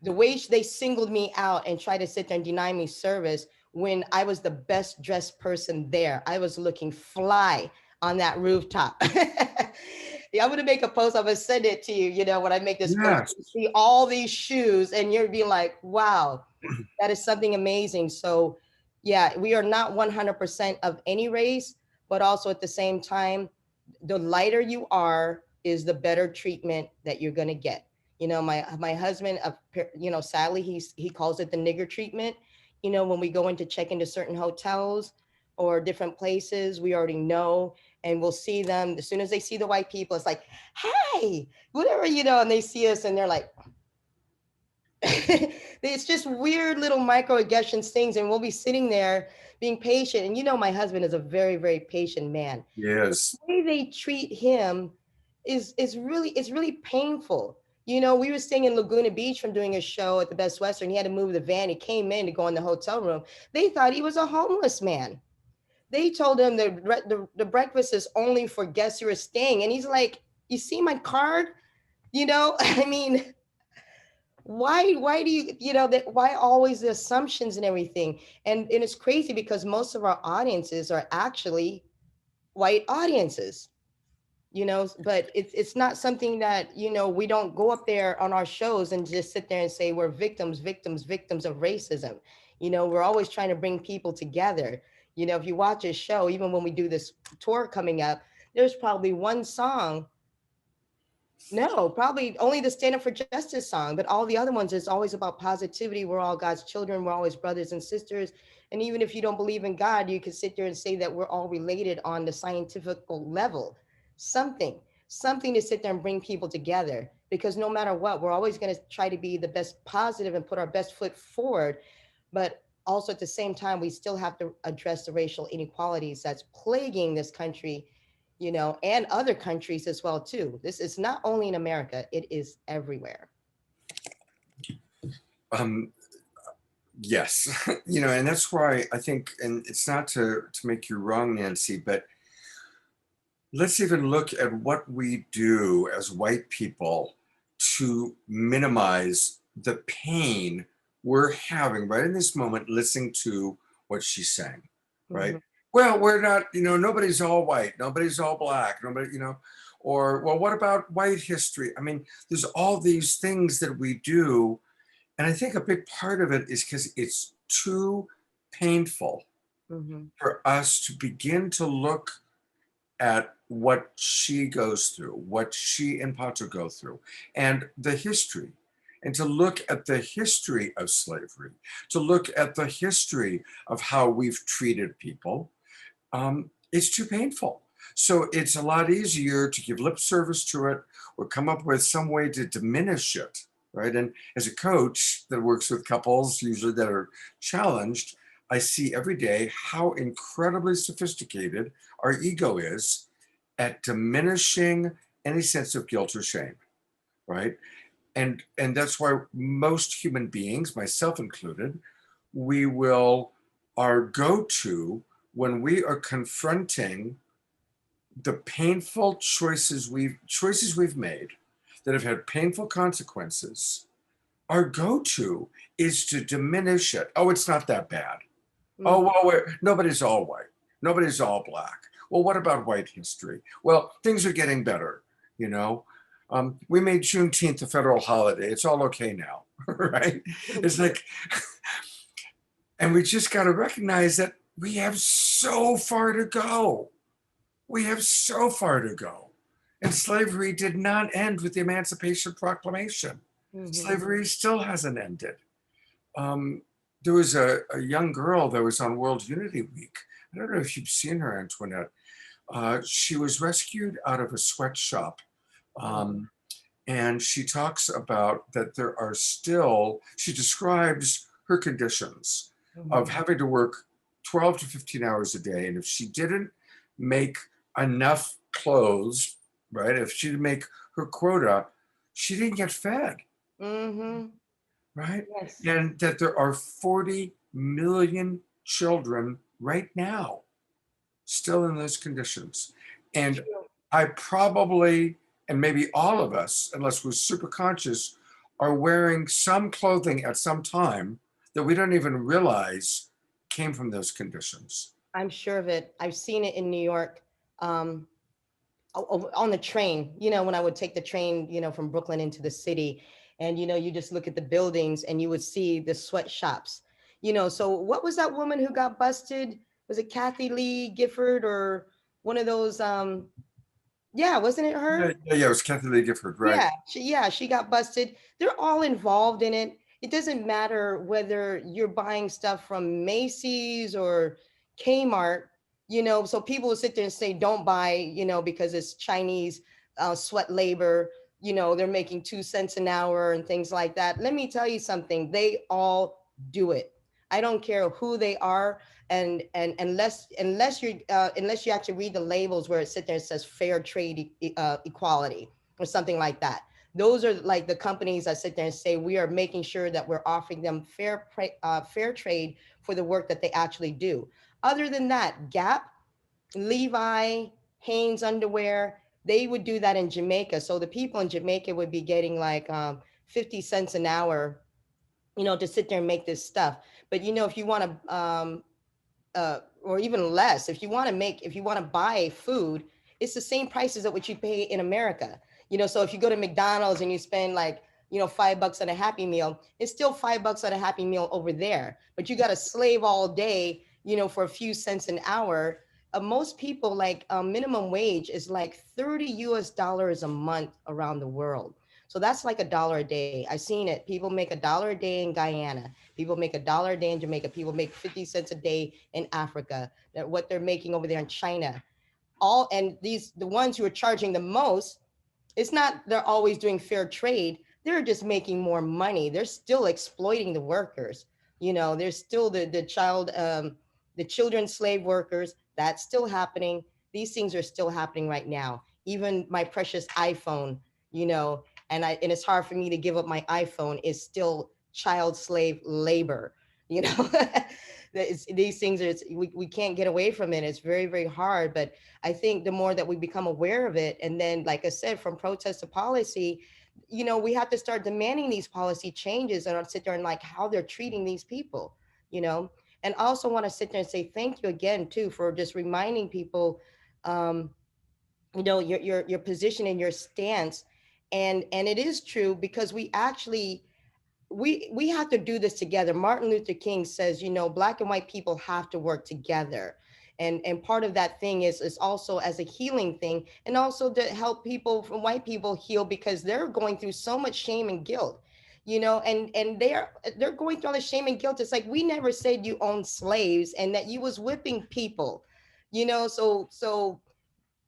S2: The way they singled me out and tried to sit there and deny me service when I was the best dressed person there. I was looking fly on that rooftop. Yeah, I'm gonna make a post. I'm gonna send it to you. You know, when I make this post, you see all these shoes, and you'll be like, "Wow, that is something amazing." So, yeah, we are not 100% of any race, but also at the same time, the lighter you are, is the better treatment that you're going to get. You know, my husband, you know, sadly, he calls it the nigger treatment. You know, when we go in to check into certain hotels or different places, we already know, and we'll see them as soon as they see the white people. It's like, hey, whatever, you know, and they see us and they're like, it's just weird little microaggressions things, and we'll be sitting there being patient. And you know, my husband is a very, very patient man.
S1: Yes.
S2: The way they treat him is really painful. You know, we were staying in Laguna Beach from doing a show at the Best Western. He had to move the van. He came in to go in the hotel room. They thought he was a homeless man. They told him the breakfast is only for guests who are staying. And he's like, you see my card? You know, I mean, why do you, you know, that, why always the assumptions and everything? And it's crazy because most of our audiences are actually white audiences, you know, but it's not something that, you know, we don't go up there on our shows and just sit there and say we're victims of racism. You know, we're always trying to bring people together. You know, if you watch a show, even when we do this tour coming up, there's probably one song, no, probably only the Stand Up for Justice song, but all the other ones is always about positivity. We're all God's children. We're always brothers and sisters. And even if you don't believe in God, you can sit there and say that we're all related on the scientific level. Something, something to sit there and bring people together. Because no matter what, we're always going to try to be the best positive and put our best foot forward. But also at the same time, we still have to address the racial inequalities that's plaguing this country, you know, and other countries as well too. This is not only in America, it is everywhere.
S1: Um, yes, you know, and that's why I think, and it's not to make you wrong, Nancy, but let's even look at what we do as white people to minimize the pain we're having right in this moment listening to what she's saying, right?
S2: Mhm.
S1: Well, we're not, you know, nobody's all white, nobody's all black, nobody, you know, or, well, what about white history? I mean, there's all these things that we do. And I think a big part of it is because it's too painful
S2: Mhm.
S1: for us to begin to look at what she goes through, what she and Pato go through, and the history, and to look at the history of slavery, to look at the history of how we've treated people. It's too painful. So it's a lot easier to give lip service to it or come up with some way to diminish it, right? And as a coach that works with couples, usually that are challenged, I see every day how incredibly sophisticated our ego is at diminishing any sense of guilt or shame, right? And that's why most human beings, myself included, we will, our go-to when we are confronting the painful choices we've made that have had painful consequences, our go-to is to diminish it. Oh, it's not that bad. Oh,
S2: Mhm.
S1: well, nobody's all white. Nobody's all black. Well, what about white history? Well, things are getting better, you know. We made Juneteenth a federal holiday. It's all okay now, right? It's like, and we just got to recognize that we have so far to go. We have so far to go. And slavery did not end with the Emancipation Proclamation.
S2: Mhm.
S1: Slavery still hasn't ended. Um, there was a young girl that was on World Unity Week. I don't know if you've seen her, Antoinette. She was rescued out of a sweatshop.
S2: Mhm.
S1: Um, and she talks about that there are still, she describes her conditions of
S2: Mhm.
S1: having to work 12 to 15 hours a day. And if she didn't make enough clothes, right, if she didn't make her quota, she didn't get fed,
S2: Mhm.
S1: right?
S2: Yes.
S1: And that there are 40 million children right now still in those conditions. And
S2: True.
S1: I probably, and maybe all of us, unless we're super conscious, are wearing some clothing at some time that we don't even realize came from those conditions.
S2: I'm sure of it. I've seen it in New York. Um, on the train, you know, when I would take the train, you know, from Brooklyn into the city, and you know, you just look at the buildings and you would see the sweatshops, you know. So what was that woman who got busted? Was it Kathy Lee Gifford or one of those Yeah, wasn't it her?
S1: Yeah, it was Kathy Lee Gifford, right?
S2: Yeah, she got busted. They're all involved in it. It doesn't matter whether you're buying stuff from Macy's or Kmart, so people will sit there and say, don't buy, because it's Chinese sweat labor, they're making 2 cents an hour and things like that. Let me tell you something, they all do it. I don't care who they are. And unless you actually read the labels where it sits there and says fair trade equality or something like that. Those are like the companies that sit there and say we are making sure that we're offering them fair trade for the work that they actually do. Other than that, Gap, Levi, Hanes underwear, they would do that in Jamaica. So the people in Jamaica would be getting like 50 cents an hour, to sit there and make this stuff. But if you want to or even less. If you want to buy food, it's the same prices at what you pay in America. So if you go to McDonald's and you spend like, $5 on a Happy Meal, it's still $5 on a Happy Meal over there. But you got to slave all day, for a few cents an hour. Most people like minimum wage is like 30 US dollars a month around the world. So that's like $1 a day. I've seen it. People make $1 a day in Guyana. People make $1 a day in Jamaica. People make 50 cents a day in Africa. That what they're making over there in China. And the ones who are charging the most, it's not they're always doing fair trade. They're just making more money. They're still exploiting the workers. There's still the children slave workers. That's still happening. These things are still happening right now. Even my precious iPhone, and it's hard for me to give up my iPhone, is still child slave labor. You know, these things are we can't get away from it. It's very, very hard. But I think the more that we become aware of it, and then, like I said, from protest to policy, we have to start demanding these policy changes and sit there and like how they're treating these people, you know. And I also want to sit there and say thank you again too for just reminding people, um, your position and your stance, and it is true because we have to do this together. Martin Luther King says, black and white people have to work together. And part of that thing is also as a healing thing, and also to help people from white people heal because they're going through so much shame and guilt, and they're going through all the shame and guilt. It's like we never said you owned slaves and that you was whipping people, so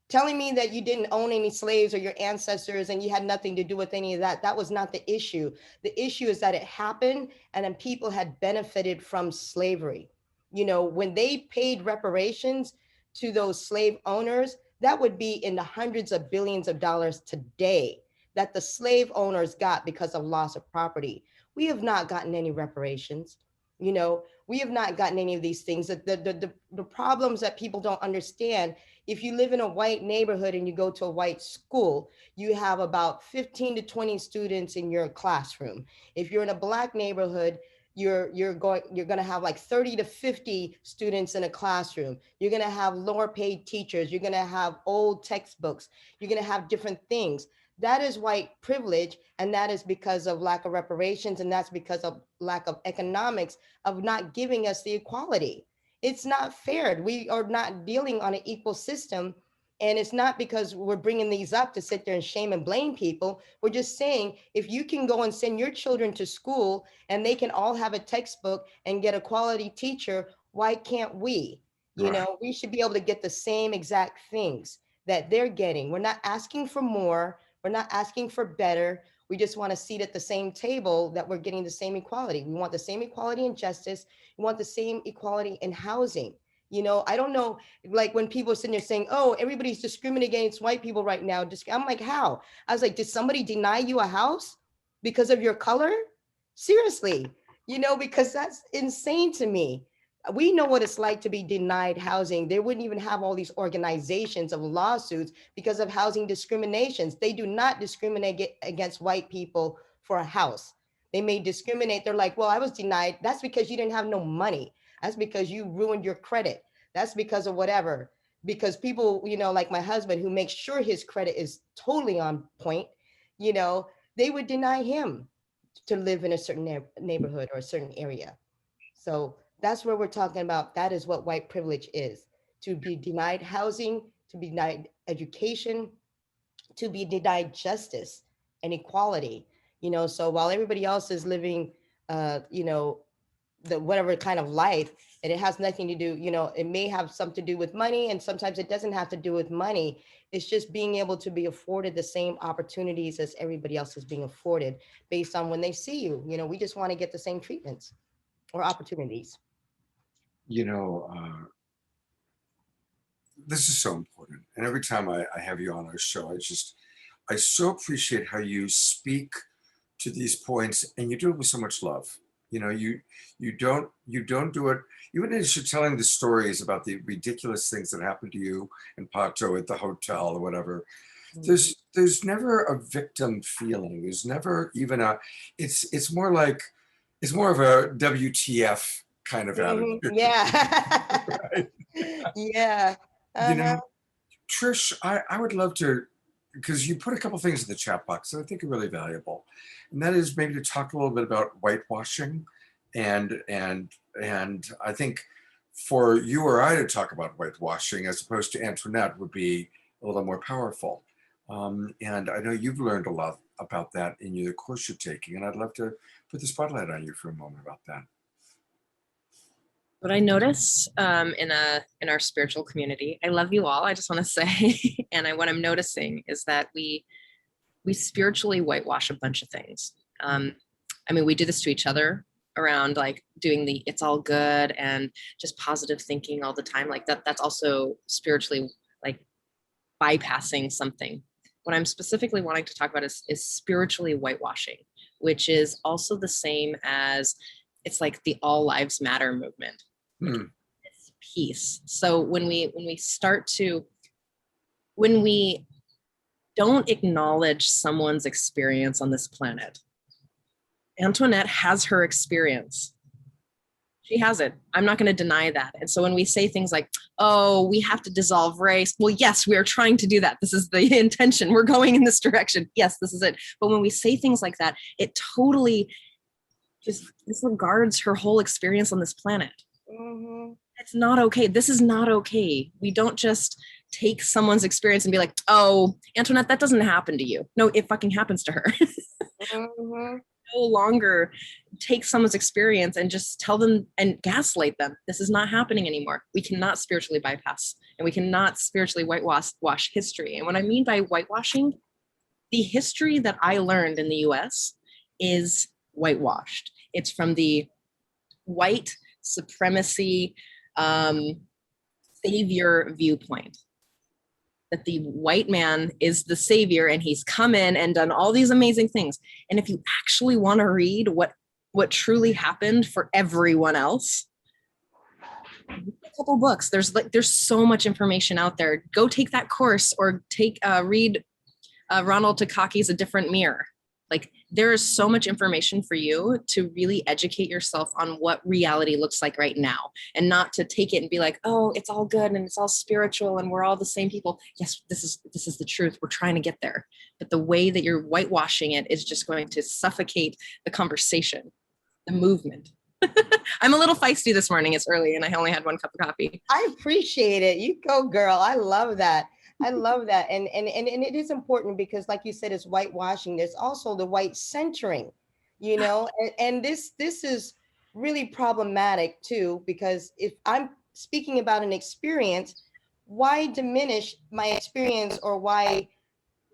S2: telling me that you didn't own any slaves or your ancestors and you had nothing to do with any of that was not the issue. The issue is that it happened and then people had benefited from slavery. When they paid reparations to those slave owners, that would be in the hundreds of billions of dollars today that the slave owners got because of loss of property. We have not gotten any reparations. We have not gotten any of these things. The problems that people don't understand, if you live in a white neighborhood and you go to a white school, you have about 15 to 20 students in your classroom. If you're in a black neighborhood, you're going to have like 30 to 50 students in a classroom. You're going to have lower paid teachers. You're going to have old textbooks. You're going to have different things. That is white privilege, and that is because of lack of reparations, and that's because of lack of economics of not giving us the equality. It's not fair. We are not dealing on an equal system. And it's not because we're bringing these up to sit there and shame and blame people. We're just saying if you can go and send your children to school and they can all have a textbook and get a quality teacher, why can't we?
S1: Right.
S2: We should be able to get the same exact things that they're getting. We're not asking for more. We're not asking for better. We just want to seat at the same table that we're getting the same equality. We want the same equality and justice. We want the same equality in housing. I don't know, like when people are sitting there saying, oh, everybody's discriminating against white people right now. I'm like, how? I was like, did somebody deny you a house because of your color? Seriously, because that's insane to me. We know what it's like to be denied housing. They wouldn't even have all these organizations of lawsuits because of housing discriminations. They do not discriminate against white people for a house. They may discriminate. They're like, well, I was denied. That's because you didn't have no money. That's because you ruined your credit. That's because of whatever. Because people, like my husband, who makes sure his credit is totally on point, you know, they would deny him to live in a certain neighborhood or a certain area. So that's where we're talking about. That is what white privilege is, to be denied housing, to be denied education, to be denied justice and equality. So while everybody else is living, the whatever kind of life, and it has nothing to do, it may have something to do with money, and sometimes it doesn't have to do with money. It's just being able to be afforded the same opportunities as everybody else is being afforded based on when they see you. We just want to get the same treatments or opportunities.
S1: This is so important. And every time I have you on our show, I so appreciate how you speak to these points, and you do it with so much love. You don't do it, even as you're telling the stories about the ridiculous things that happened to you in Pato at the hotel or whatever. There's never a victim feeling. There's never even it's more of a WTF kind of attitude.
S2: Yeah.
S1: Right?
S2: Yeah.
S1: Trish, I would love to, because you put a couple things in the chat box that I think are really valuable, and that is maybe to talk a little bit about whitewashing, and I think for you or I to talk about whitewashing as opposed to Antoinette would be a little more powerful. And I know you've learned a lot about that in the course you're taking, and I'd love to put the spotlight on you for a moment about that.
S3: What I notice in our spiritual community, I love you all, I just want to say, and what I'm noticing is that we spiritually whitewash a bunch of things. We do this to each other around like doing the it's all good and just positive thinking all the time. Like that's also spiritually like bypassing something. What I'm specifically wanting to talk about is spiritually whitewashing, which is also the same as it's like the all lives matter movement. It's peace. So when we don't acknowledge someone's experience on this planet, Antoinette has her experience. She has it. I'm not going to deny that. And so when we say things like, oh, we have to dissolve race, well, yes, we are trying to do that. This is the intention. We're going in this direction. Yes, this is it. But when we say things like that, it totally just disregards her whole experience on this planet. It's not okay. This is not okay. We don't just take someone's experience and be like, oh, Antoinette, that doesn't happen to you. No, it fucking happens to her. No longer take someone's experience and just tell them and gaslight them. This is not happening anymore. We cannot spiritually bypass, and we cannot spiritually whitewash history. And what I mean by whitewashing, the history that I learned in the US is whitewashed. It's from the white supremacy savior viewpoint, that the white man is the savior and he's come in and done all these amazing things. And if you actually want to read what truly happened for everyone else, a couple books. There's so much information out there. Go take that course or read Ronald Takaki's A Different Mirror. Like, there is so much information for you to really educate yourself on what reality looks like right now, and not to take it and be like, oh, it's all good and it's all spiritual and we're all the same people. Yes, this is the truth. We're trying to get there. But the way that you're whitewashing it is just going to suffocate the conversation, the movement. I'm a little feisty this morning. It's early and I only had one cup of coffee.
S2: I appreciate it. You go, girl. I love that. I love that. And it is important because, like you said, it's whitewashing. There's also the white centering, and this is really problematic too, because if I'm speaking about an experience, why diminish my experience, or why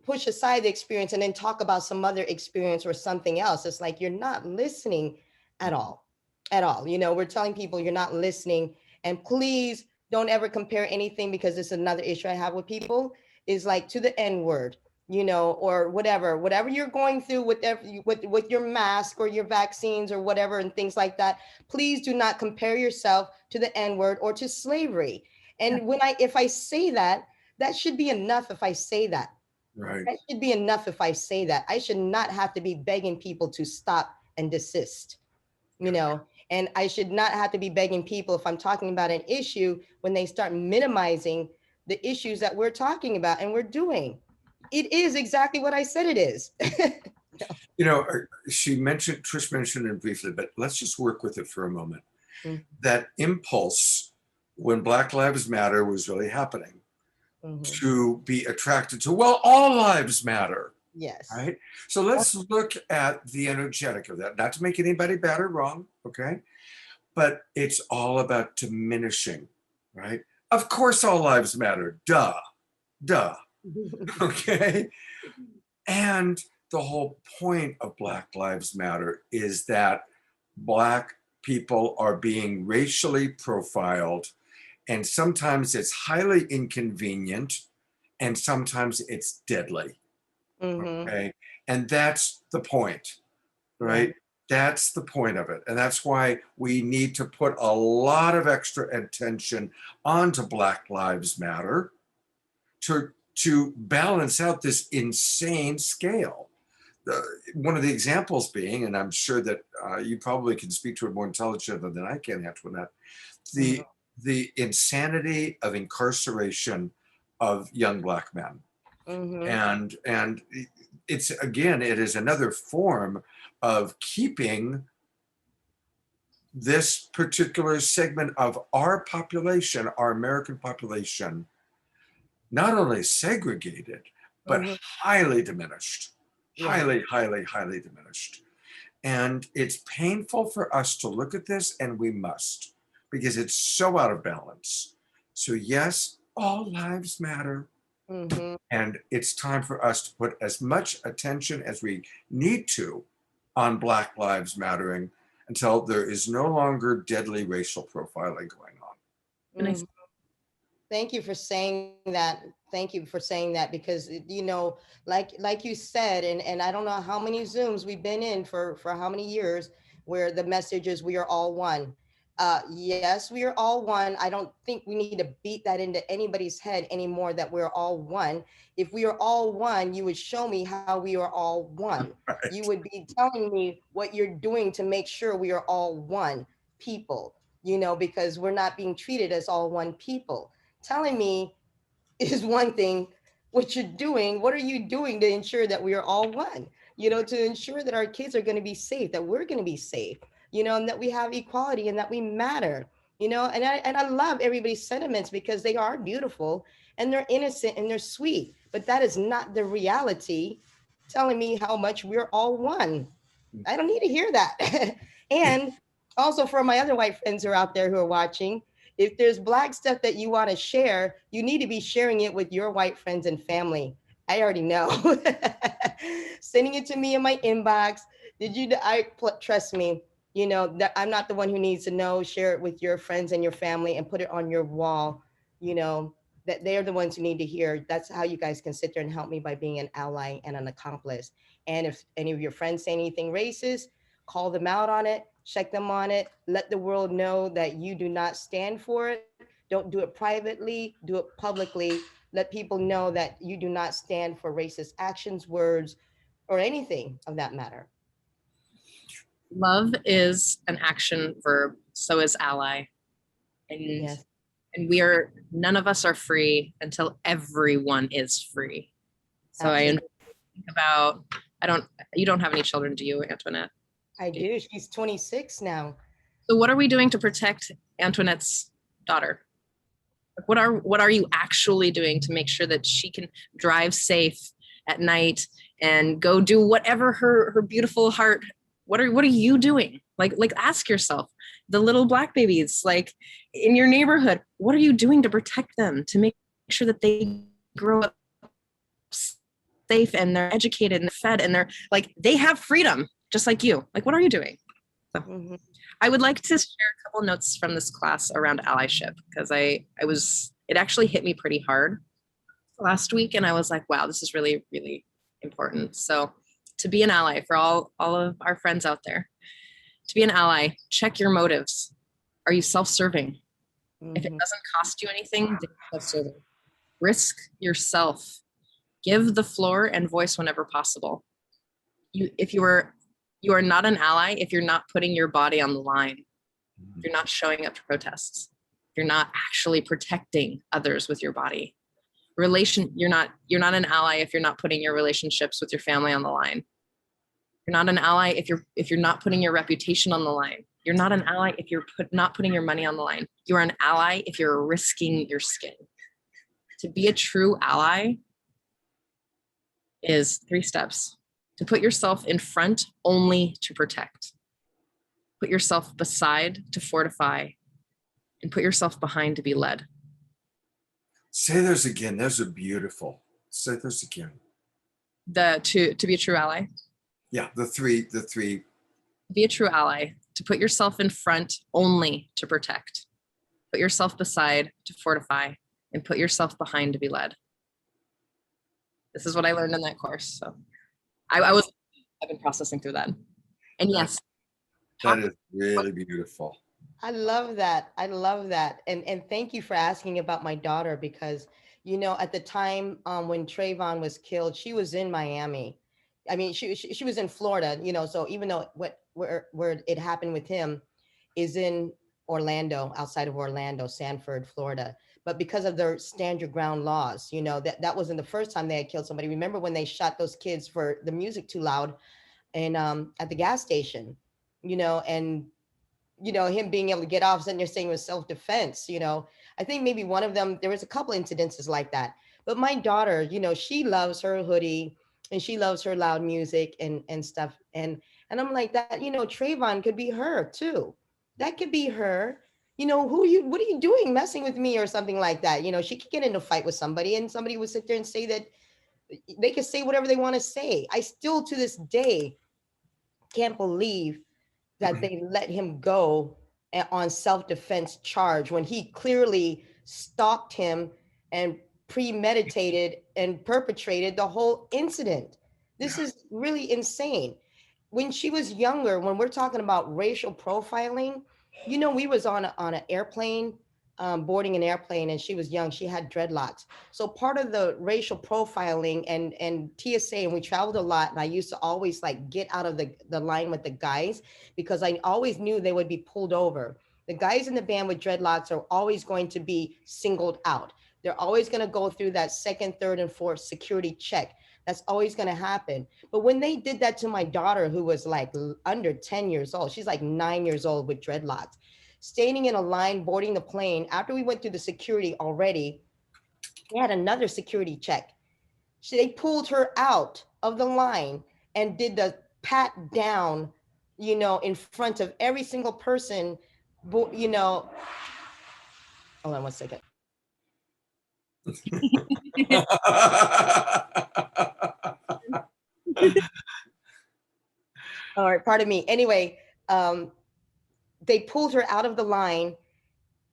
S2: push aside the experience and then talk about some other experience or something else? It's like you're not listening at all. We're telling people you're not listening, and please don't ever compare anything, because it's another issue I have with people, is like to the N word, or whatever you're going through, with your mask or your vaccines or whatever and things like that. Please do not compare yourself to the N word or to slavery. And if I say that, that should be enough. If I say that,
S1: right,
S2: that should be enough. If I say that, I should not have to be begging people to stop and desist, and I should not have to be begging people, if I'm talking about an issue, when they start minimizing the issues that we're talking about and we're doing. It is exactly what I said it is.
S1: Trish mentioned it briefly, but let's just work with it for a moment. That impulse when Black Lives Matter was really happening to be attracted to, well, all lives matter.
S2: Yes.
S1: Right? So let's look at the energetic of that, not to make anybody bad or wrong, okay? But it's all about diminishing, right? Of course, all lives matter. Duh. Okay? And the whole point of Black Lives Matter is that Black people are being racially profiled, and sometimes it's highly inconvenient, and sometimes it's deadly. Okay. And that's the point, right?
S2: Yeah.
S1: That's the point of it. And that's why we need to put a lot of extra attention onto Black Lives Matter to balance out this insane scale. One of the examples being, and I'm sure that you probably can speak to it more intelligently than I can, Antoinette, the insanity of incarceration of young Black men. And it's, again, it is another form of keeping this particular segment of our population, our American population, not only segregated, but highly diminished, highly diminished. And it's painful for us to look at this, and we must, because it's so out of balance. So yes, all lives matter. And it's time for us to put as much attention as we need to on Black Lives Mattering until there is no longer deadly racial profiling going on.
S2: Thank you for saying that. Thank you for saying that, because, you know, like you said, and I don't know how many Zooms we've been in for how many years, where the message is we are all one. Yes, we are all one. I don't think we need to beat that into anybody's head anymore, that we're all one. If we are all one, you would show me how we are all one.
S1: Right.
S2: You would be telling me what you're doing to make sure we are all one people, you know, because we're not being treated as all one people. Telling me is one thing. What you're doing, what are you doing to ensure that we are all one? You know, to ensure that our kids are going to be safe, that we're going to be safe, you know, and that we have equality and that we matter, you know. And I love everybody's sentiments because they are beautiful and they're innocent and they're sweet, but that is not the reality. Telling me how much we're all one. I don't need to hear that. And also, for my other white friends who are out there who are watching, if there's Black stuff that you want to share, you need to be sharing it with your white friends and family. I already know. Sending it to me in my inbox. Trust me, you know, that I'm not the one who needs to know. Share it with your friends and your family and put it on your wall, you know, that they're the ones who need to hear. That's how you guys can sit there and help me, by being an ally and an accomplice. And if any of your friends say anything racist, call them out on it, check them on it, let the world know that you do not stand for it. Don't do it privately, do it publicly. Let people know that you do not stand for racist actions, words, or anything of that matter.
S3: Love is an action verb, so is ally. And
S2: Yes.
S3: and none of us are free until everyone is free. So
S2: Absolutely.
S3: I think about, you don't have any children, do you, Antoinette?
S2: I do. She's 26 now.
S3: So what are we doing to protect Antoinette's daughter? What are you actually doing to make sure that she can drive safe at night and go do whatever her beautiful heart, what are you doing? Like ask yourself, the little Black babies, like in your neighborhood, what are you doing to protect them, to make sure that they grow up safe and they're educated and fed and they're like, they have freedom just like you. Like, what are you doing? So, I would like to share a couple notes from this class around allyship, because it actually hit me pretty hard last week. And I was like, wow, this is really, really important. So to be an ally, for all of our friends out there, to be an ally, check your motives. Are you self-serving? If it doesn't cost you anything, then self-serving. Risk yourself. Give the floor and voice whenever possible. You are not an ally if you're not putting your body on the line. If you're not showing up to protests. If you're not actually protecting others with your body. You're not an ally if you're not putting your relationships with your family on the line. You're not an ally if you're not putting your reputation on the line. You're not an ally if you're not putting your money on the line. You are an ally if you're risking your skin. to be a true ally is 3 steps. To put yourself in front only to protect. Put yourself beside to fortify, and put yourself behind to be led.
S1: Say those again. Those are beautiful. Say those again.
S3: To be a true ally.
S1: Yeah, the three.
S3: Be a true ally. To put yourself in front only to protect. Put yourself beside to fortify, and put yourself behind to be led. This is what I learned in that course. So I've been processing through that. And yes,
S1: That is really beautiful.
S2: I love that. I love that. And thank you for asking about my daughter, because, you know, at the time when Trayvon was killed, she was in Miami. I mean, she was in Florida, you know, so even though where it happened with him is in Orlando, outside of Orlando, Sanford, Florida. But because of their stand your ground laws, you know, that wasn't the first time they had killed somebody. Remember when they shot those kids for the music too loud and at the gas station, you know, and you know, him being able to get off, sitting there saying it was self-defense, you know. I think maybe one of them, there was a couple incidences like that. But my daughter, you know, she loves her hoodie and she loves her loud music and stuff. And I'm like that, you know, Trayvon could be her too. That could be her. You know, what are you doing messing with me or something like that? You know, she could get in a fight with somebody and somebody would sit there and say that they could say whatever they want to say. I still to this day can't believe that they let him go on self-defense charge when he clearly stalked him and premeditated and perpetrated the whole incident. This
S1: Yeah.
S2: is really insane. When she was younger, when we're talking about racial profiling, you know, we was on an airplane, boarding an airplane, and she was young. She had dreadlocks. So part of the racial profiling and TSA, and we traveled a lot, and I used to always like get out of the line with the guys because I always knew they would be pulled over. The guys in the band with dreadlocks are always going to be singled out. They're always going to go through that second, third, and fourth security check. That's always going to happen. But when they did that to my daughter, who was like under 10 years old, she's like 9 years old with dreadlocks, standing in a line boarding the plane, after we went through the security already, they had another security check. So they pulled her out of the line and did the pat down, you know, in front of every single person, you know. Hold on one second. All right, pardon me. Anyway, they pulled her out of the line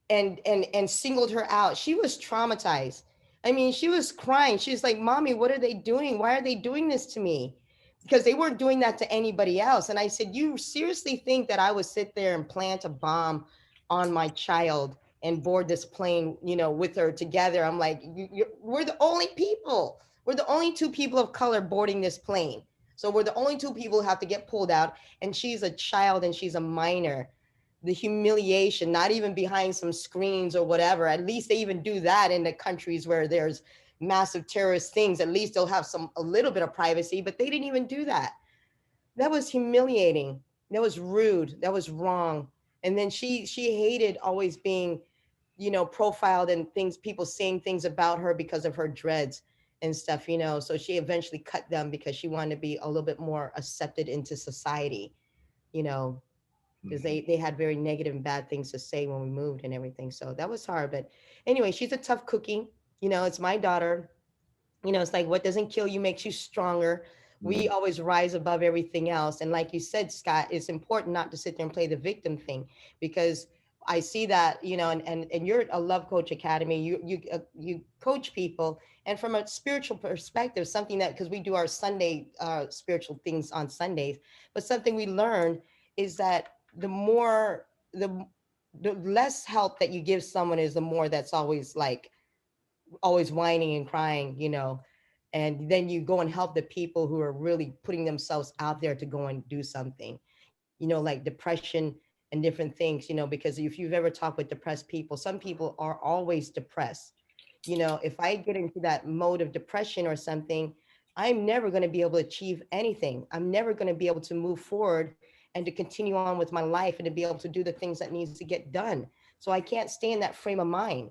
S2: and singled her out. She was traumatized. I mean, she was crying. She's like, "Mommy, what are they doing? Why are they doing this to me?" Because they weren't doing that to anybody else. And I said, "You seriously think that I would sit there and plant a bomb on my child and board this plane, you know, with her together?" I'm like, we're the only people. We're the only two people of color boarding this plane. So we're the only two people who have to get pulled out. And she's a child and she's a minor. The humiliation, not even behind some screens or whatever. At least they even do that in the countries where there's massive terrorist things. At least they'll have a little bit of privacy, but they didn't even do that. That was humiliating. That was rude. That was wrong. And then she hated always being, you know, profiled and things, people saying things about her because of her dreads and stuff, you know. So she eventually cut them because she wanted to be a little bit more accepted into society, you know, because they had very negative and bad things to say when we moved and everything. So that was hard. But anyway, she's a tough cookie. You know, it's my daughter. You know, it's like what doesn't kill you makes you stronger. We always rise above everything else. And like you said, Scott, it's important not to sit there and play the victim thing, because I see that, you know, and you're a Love Coach Academy. You coach people, and from a spiritual perspective, something that, because we do our Sunday spiritual things on Sundays, but something we learn is that the more the less help that you give someone is the more that's always like always whining and crying, you know. And then you go and help the people who are really putting themselves out there to go and do something, you know, like depression and different things, you know, because if you've ever talked with depressed people, some people are always depressed. You know, if I get into that mode of depression or something, I'm never going to be able to achieve anything. I'm never going to be able to move forward and to continue on with my life and to be able to do the things that needs to get done. So I can't stay in that frame of mind.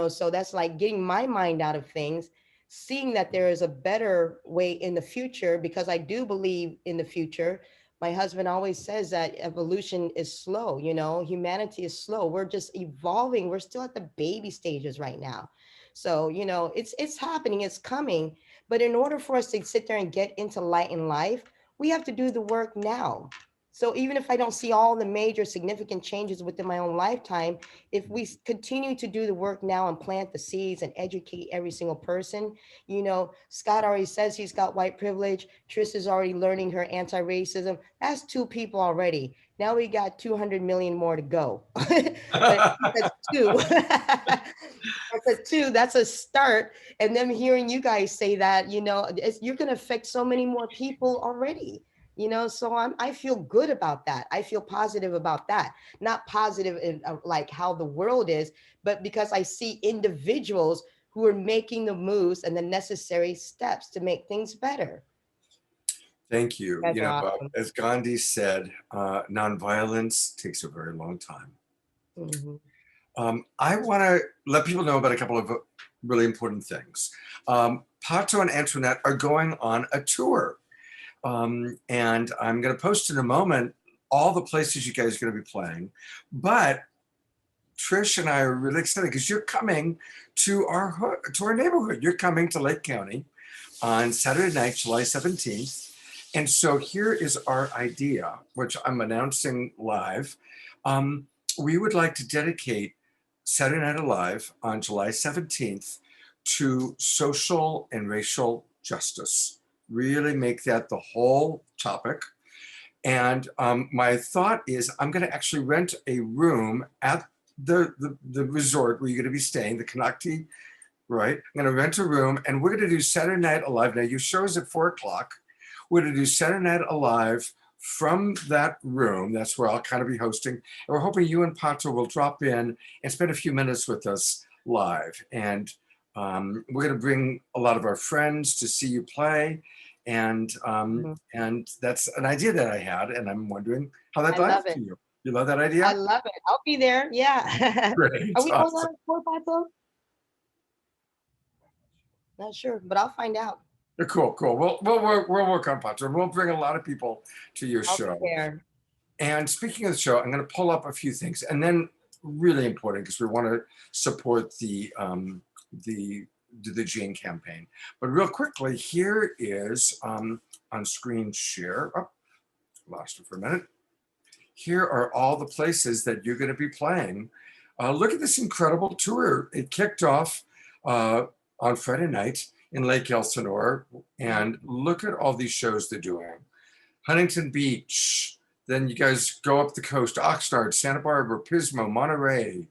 S2: So that's like getting my mind out of things, seeing that there is a better way in the future, because I do believe in the future. My husband always says that evolution is slow, humanity is slow. We're just evolving. We're still at the baby stages right now. So, it's happening, it's coming. But in order for us to sit there and get into light in life, we have to do the work now. So even if I don't see all the major significant changes within my own lifetime, if we continue to do the work now and plant the seeds and educate every single person, Scott already says he's got white privilege. Trish is already learning her anti-racism. That's 2 people already. Now we got 200 million more to go. But that's 2. That's a 2. That's a start. And then hearing you guys say that, you're going to affect so many more people already. So I feel good about that. I feel positive about that. Not positive in like how the world is, but because I see individuals who are making the moves and the necessary steps to make things better.
S1: Thank you.
S2: You guys are awesome.
S1: As Gandhi said, nonviolence takes a very long time. I want to let people know about a couple of really important things. Pato and Antoinette are going on a tour. And I'm going to post in a moment all the places you guys are going to be playing. But Trish and I are really excited because you're coming to our neighborhood. You're coming to Lake County on Saturday night, July 17th. And so here is our idea, which I'm announcing live. We would like to dedicate Saturday Night Alive on July 17th to social and racial justice. Really make that the whole topic. And my thought is I'm going to actually rent a room at the resort where you're going to be staying, the Canocti, right? I'm going to rent a room and we're going to do Saturday Night Alive. Now your show is at 4:00. We're going to do Saturday Night Alive from that room. That's where I'll kind of be hosting. And we're hoping you and Pato will drop in and spend a few minutes with us live. And we're going to bring a lot of our friends to see you play. And that's an idea that I had, and I'm wondering how that lies to you. You love that idea?
S2: I love it. I'll be there. Yeah.
S1: Great.
S2: Are we going on 4 Not sure, but I'll find out.
S1: Cool. We'll work on Pato. We'll bring a lot of people to your show. And speaking of the show, I'm going to pull up a few things, and then really important because we want to support the Jane campaign. But real quickly, here is on screen share. Oh, lost it for a minute. Here are all the places that you're going to be playing. Look at this incredible tour. It kicked off on Friday night in Lake Elsinore, and look at all these shows they're doing. Huntington Beach, then you guys go up the coast, Oxnard, Santa Barbara, Pismo, Monterey,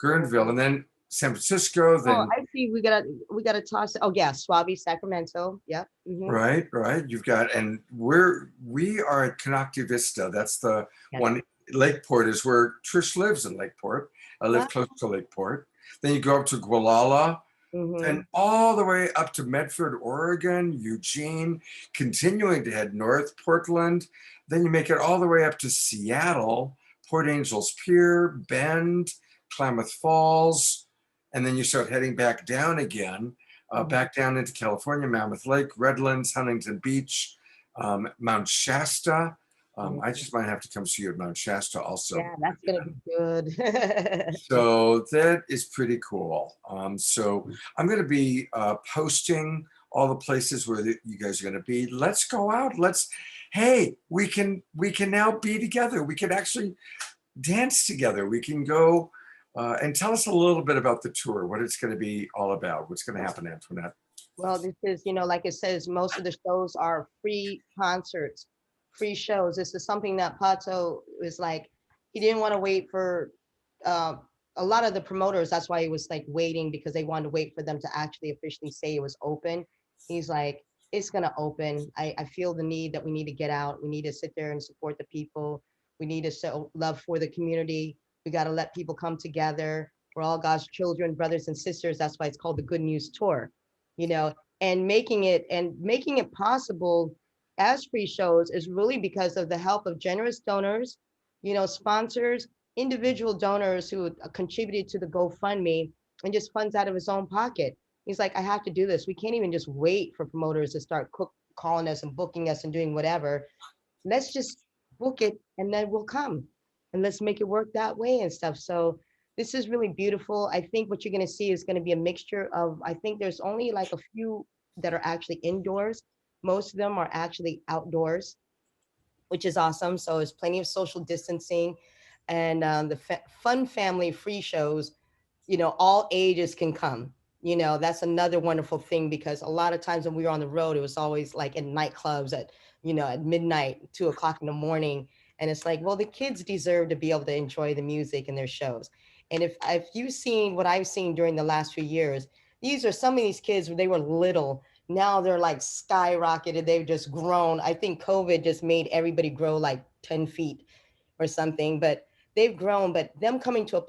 S1: Guerneville, and then San Francisco. Then
S2: I see we gotta toss. Oh yeah, Suave, Sacramento. Yep.
S1: Right. You've got, and we are at Canocti Vista. That's the one. Lakeport is where Trish lives in Lakeport. I live close to Lakeport. Then you go up to Gualala, and all the way up to Medford, Oregon, Eugene, continuing to head north, Portland. Then you make it all the way up to Seattle, Port Angeles Pier, Bend, Klamath Falls. And then you start heading back down again, back down into California, Mammoth Lake, Redlands, Huntington Beach, Mount Shasta. I just might have to come see you at Mount Shasta also.
S2: Yeah, that's going to be good.
S1: So that is pretty cool. So I'm going to be posting all the places where you guys are going to be. Let's go out. Hey, we can now be together. We can actually dance together. We can go. And tell us a little bit about the tour, what it's going to be all about, what's going to happen, Antoinette.
S2: Well, this is, like it says, most of the shows are free concerts, free shows. This is something that Pato was like, he didn't want to wait for a lot of the promoters. That's why he was like waiting, because they wanted to wait for them to actually officially say it was open. He's like, it's going to open. I feel the need that we need to get out. We need to sit there and support the people. We need to show love for the community. We got to let people come together. We're all God's children, brothers and sisters. That's why it's called the Good News Tour, and making it possible as free shows is really because of the help of generous donors, sponsors, individual donors who contributed to the GoFundMe. and just funds out of his own pocket. He's like, I have to do this. We can't even just wait for promoters to start calling us and booking us and doing whatever. Let's just book it and then we'll come and let's make it work that way and stuff. So this is really beautiful. I think what you're going to see is going to be a mixture of, I think there's only like a few that are actually indoors. Most of them are actually outdoors, which is awesome. So there's plenty of social distancing, and the fun family free shows, all ages can come. That's another wonderful thing, because a lot of times when we were on the road, it was always like in nightclubs at midnight, 2 o'clock in the morning. And it's like, well, the kids deserve to be able to enjoy the music and their shows. And if you've seen what I've seen during the last few years, these are some of these kids when they were little. Now they're like skyrocketed. They've just grown. I think COVID just made everybody grow like 10 feet or something, but they've grown. But them coming to a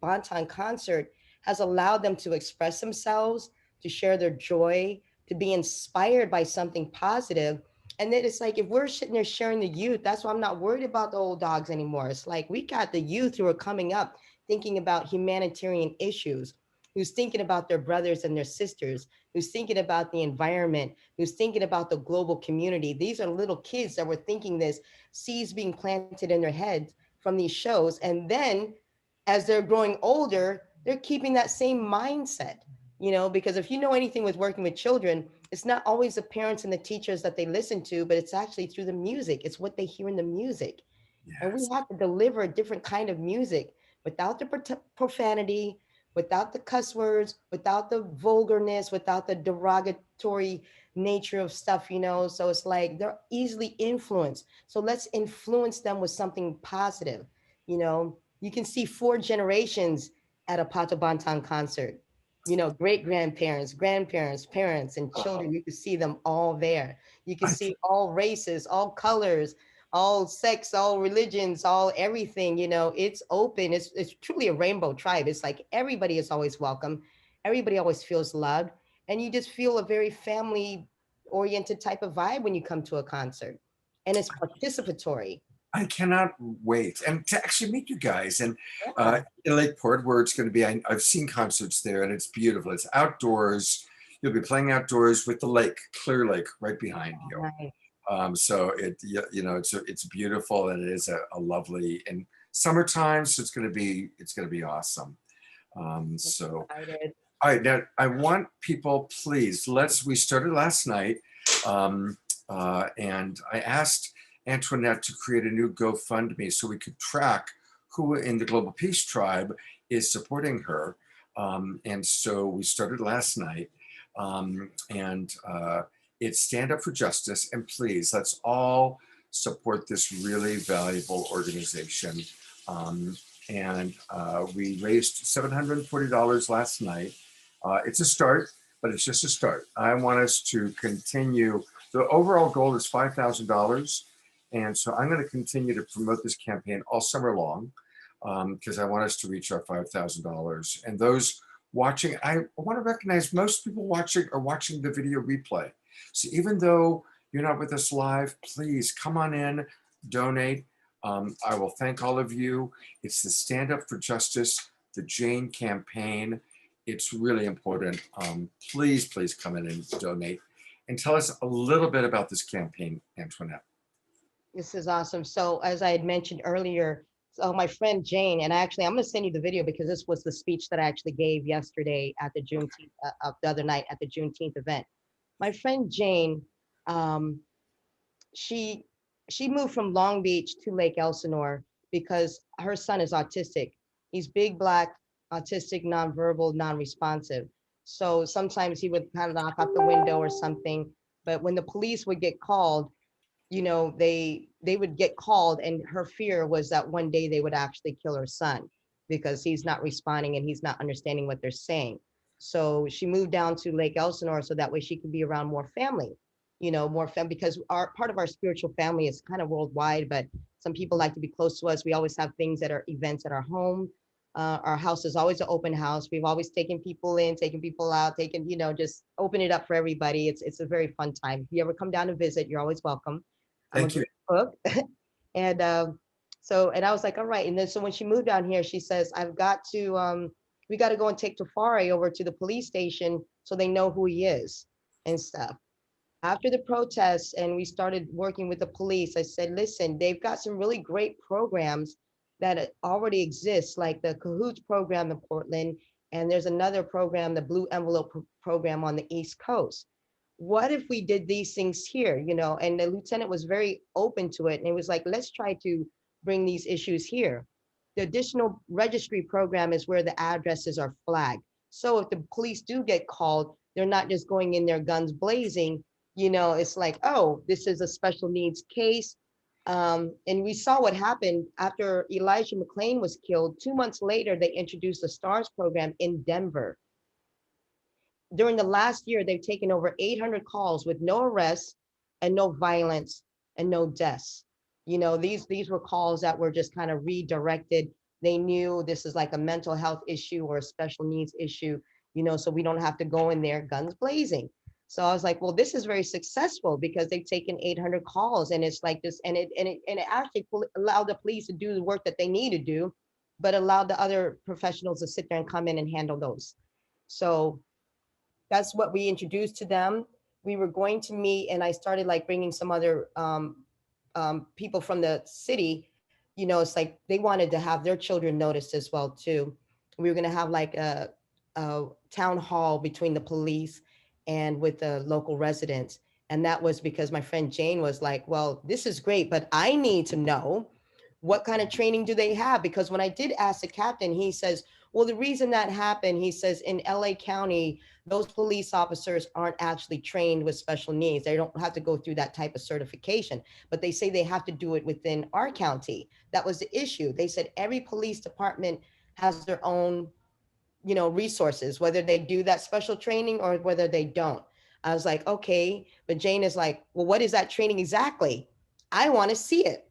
S2: Banton concert has allowed them to express themselves, to share their joy, to be inspired by something positive. And then it's like, if we're sitting there sharing the youth, that's why I'm not worried about the old dogs anymore. It's like we got the youth who are coming up thinking about humanitarian issues, who's thinking about their brothers and their sisters, who's thinking about the environment, who's thinking about the global community. These are little kids that were thinking this, seeds being planted in their heads from these shows. And then as they're growing older, they're keeping that same mindset, because if you know anything with working with children, it's not always the parents and the teachers that they listen to, but it's actually through the music. It's what they hear in the music. And we
S1: Yes.
S2: have to deliver a different kind of music without the profanity, without the cuss words, without the vulgarness, without the derogatory nature of stuff. So it's like they're easily influenced. So let's influence them with something positive. You can see 4 generations at a Pato Bantan concert. Great grandparents, grandparents, parents, and children. You can see them all there. You can
S1: I,
S2: see all races, all colors, all sex, all religions, all everything. It's open. It's truly a rainbow tribe. It's like everybody is always welcome. Everybody always feels loved, and you just feel a very family oriented type of vibe when you come to a concert, and it's participatory.
S1: I cannot wait and to actually meet you guys. And
S2: Yeah.
S1: in Lakeport, where it's going to be, I've seen concerts there, and it's beautiful. It's outdoors. You'll be playing outdoors with the lake, Clear Lake, right behind you.
S2: Right.
S1: So it's beautiful, and it is a lovely and summertime. So it's going to be awesome. So
S2: Excited.
S1: all right, now I want people, please, we started last night, and I asked Antoinette to create a new GoFundMe so we could track who in the Global Peace Tribe is supporting her. And so we started last night, and it's Stand Up for Justice. And please, let's all support this really valuable organization. And we raised $740 last night. It's a start, but it's just a start. I want us to continue. The overall goal is $5,000. And so I'm going to continue to promote this campaign all summer long, because I want us to reach our $5,000. And those watching, I want to recognize most people watching are watching the video replay. So even though you're not with us live, please come on in, donate. I will thank all of you. It's the Stand Up for Justice, the Jane campaign. It's really important. Please come in and donate, and tell us a little bit about this campaign, Antoinette.
S2: This is awesome. So as I had mentioned earlier, so my friend Jane, and actually I'm going to send you the video because this was the speech that I actually gave yesterday at the Juneteenth, the other night at the Juneteenth event. My friend Jane, um, she she moved from Long Beach to Lake Elsinore because her son is autistic. He's big, black, autistic, nonverbal, non-responsive. So sometimes he would kind of knock out the window or something. But when the police would get called, they would get called, and her fear was that one day they would actually kill her son because he's not responding and he's not understanding what they're saying. So she moved down to Lake Elsinore so that way she could be around more family, more family, because our part of our spiritual family is kind of worldwide, but some people like to be close to us. We always have things that are events at our home. Our house is always an open house. We've always taken people in, taken people out, just open it up for everybody. It's a very fun time. If you ever come down to visit, you're always welcome. I'm a
S1: Thank you.
S2: great cook. And I was like, all right. And then so when she moved down here, she says, I've got to we got to go and take Tafari over to the police station so they know who he is and stuff. After the protests and we started working with the police, I said, listen, they've got some really great programs that already exist, like the Cahoots program in Portland, and there's another program, the Blue Envelope program on the East Coast. What if we did these things here, you know? And the lieutenant was very open to it. And it was like, let's try to bring these issues here. The additional registry program is where the addresses are flagged. So if the police do get called, they're not just going in there guns blazing. You know, it's like, oh, this is a special needs case. And we saw what happened after Elijah McClain was killed. 2 months later, they introduced the STARS program in Denver. During the last year, they've taken over 800 calls with no arrests and no violence and no deaths. You know, these were calls that were just kind of redirected. They knew this is like a mental health issue or a special needs issue, you know, so we don't have to go in there guns blazing. So I was like, well, this is very successful because they've taken 800 calls, and it's like this, and it actually allowed the police to do the work that they need to do, but allowed the other professionals to sit there and come in and handle those. So that's what we introduced to them. We were going to meet, and I started like bringing some other people from the city. You know, it's like they wanted to have their children noticed as well too. We were going to have like a town hall between the police and with the local residents. And that was because my friend Jane was like, well, this is great, but I need to know what kind of training do they have? Because when I did ask the captain, he says, well, the reason that happened, he says, in LA County, those police officers aren't actually trained with special needs. They don't have to go through that type of certification, but they say they have to do it within our county. That was the issue. They said every police department has their own, you know, resources, whether they do that special training or whether they don't. I was like, okay, but Jane is like, well, what is that training exactly? I want to see it.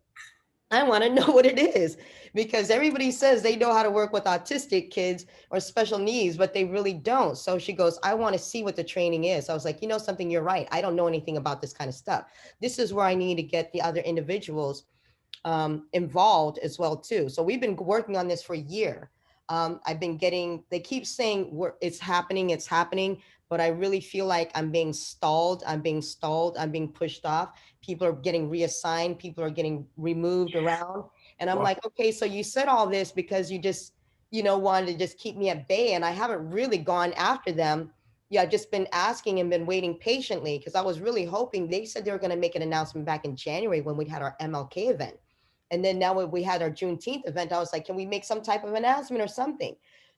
S2: I want to know what it is, because everybody says they know how to work with autistic kids or special needs, but they really don't. So she goes, I want to see what the training is. I was like, you know something, you're right. I don't know anything about this kind of stuff. This is where I need to get the other individuals involved as well too. So we've been working on this for a year. I've been getting, they keep saying it's happening, but I really feel like I'm being stalled. I'm being pushed off. People are getting reassigned. People are getting removed around. And I'm like, okay, so you said all this because you just, you know, wanted to just keep me at bay. And I haven't really gone after them. Yeah, I've just been asking and been waiting patiently because I was really hoping. They said they were going to make an announcement back in January when we had our MLK event. And then now when we had our Juneteenth event, I was like, can we make some type of announcement or something?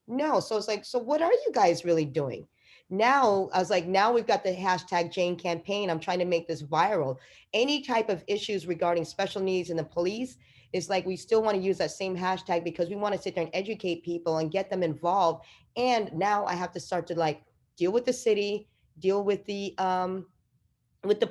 S2: No. So it's like, so what are you guys really doing? Now, I was like, now we've got the hashtag Jane campaign. I'm trying to make this viral. Any type of issues regarding special needs in the police is like, we still want to use that same hashtag because we want to sit there and educate people and get them involved. And now I have to start to like deal with the city, deal with the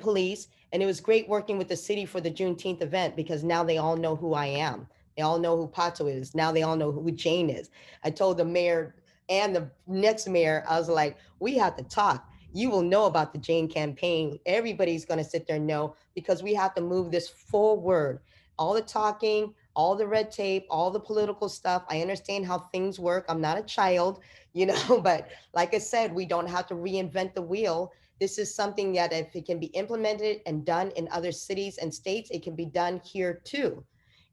S2: police. And it was great working with the city for the Juneteenth event because now they all know who I am. They all know who Pato is. Now they all know who Jane is. I told the mayor and the next mayor, I was like, we have to talk. You will know about the Jane campaign. Everybody's going to sit there and know because we have to move this forward. All the talking, all the red tape, all the political stuff. I understand how things work. I'm not a child, you know, but like I said, we don't have to reinvent the wheel. This is something that if it can be implemented and done in other cities and states, it can be done here too.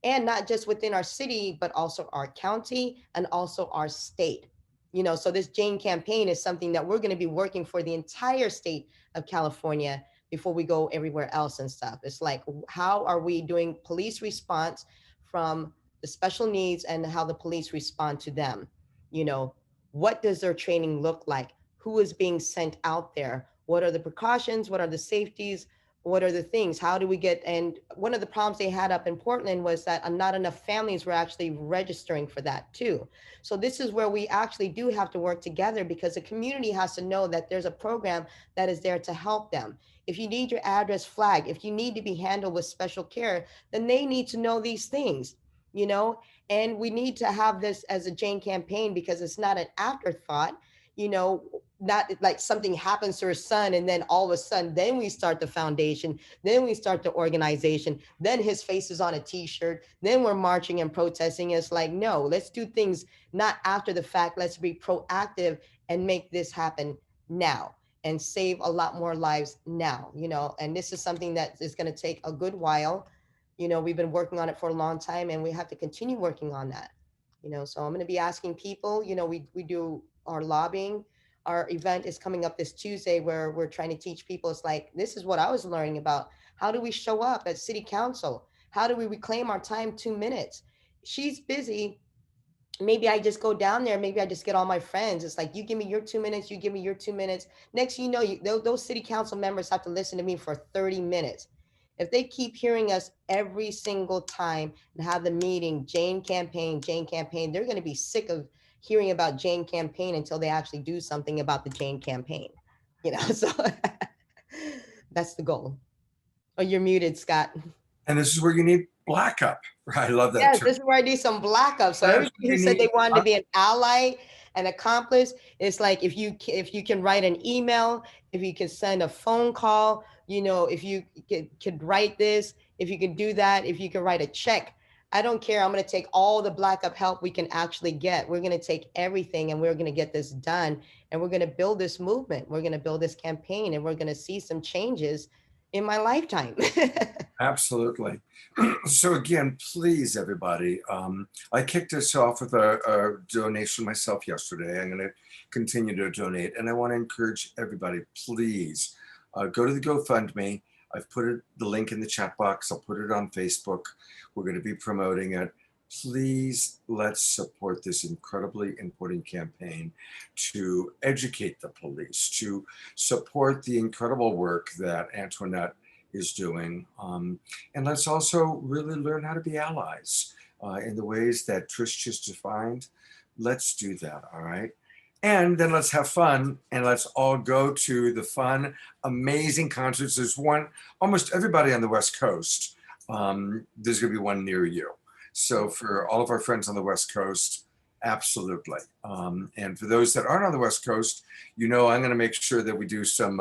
S2: And not just within our city, but also our county and also our state. You know, so this Jane campaign is something that we're going to be working for the entire state of California before we go everywhere else and stuff. It's like, how are we doing police response from the special needs and how the police respond to them? You know, what does their training look like? Who is being sent out there? What are the precautions? What are the safeties? What are the things? How do we get? And one of the problems they had up in Portland was that not enough families were actually registering for that too. So this is where we actually do have to work together because the community has to know that there's a program that is there to help them. If you need your address flagged, if you need to be handled with special care, then they need to know these things, you know, and we need to have this as a Jane campaign because it's not an afterthought. You know, not like something happens to her son and then all of a sudden then we start the foundation, then we start the organization, then his face is on a t-shirt, then we're marching and protesting. It's like, no, let's do things not after the fact. Let's be proactive and make this happen now and save a lot more lives now, and this is something that is going to take a good while. We've been working on it for a long time and we have to continue working on that. So I'm going to be asking people, we do our lobbying. Our event is coming up this Tuesday where we're trying to teach people. It's like, this is what I was learning about. How do we show up at city council? How do we reclaim our time 2 minutes? She's busy. Maybe I just go down there. Maybe I just get all my friends. It's like, you give me your 2 minutes, you give me your 2 minutes. Next, those city council members have to listen to me for 30 minutes. If they keep hearing us every single time and have the meeting, Jane campaign, they're going to be sick of hearing about Jane campaign until they actually do something about the Jane campaign. So that's the goal. Oh, you're muted, Scott.
S1: And this is where you need black up. I love that.
S2: Yes,
S1: term.
S2: this is where I need some black up. So everybody who said they wanted to be an ally, an accomplice, it's like, if you can write an email, if you can send a phone call, if you could write this, if you can do that, if you can write a check, I don't care. I'm going to take all the black up help we can actually get. We're going to take everything and we're going to get this done. And we're going to build this movement. We're going to build this campaign and we're going to see some changes in my lifetime.
S1: Absolutely. So again, please, everybody, I kicked this off with a donation myself yesterday. I'm going to continue to donate. And I want to encourage everybody, please go to the GoFundMe. I've put the link in the chat box. I'll put it on Facebook. We're going to be promoting it. Please, let's support this incredibly important campaign to educate the police, to support the incredible work that Antoinette is doing. And let's also really learn how to be allies in the ways that Trish just defined. Let's do that, all right? And then let's have fun and let's all go to the fun, amazing concerts. There's one, almost everybody on the West Coast, there's gonna be one near you. So for all of our friends on the West Coast, absolutely. And for those that aren't on the West Coast, I'm gonna make sure that we do some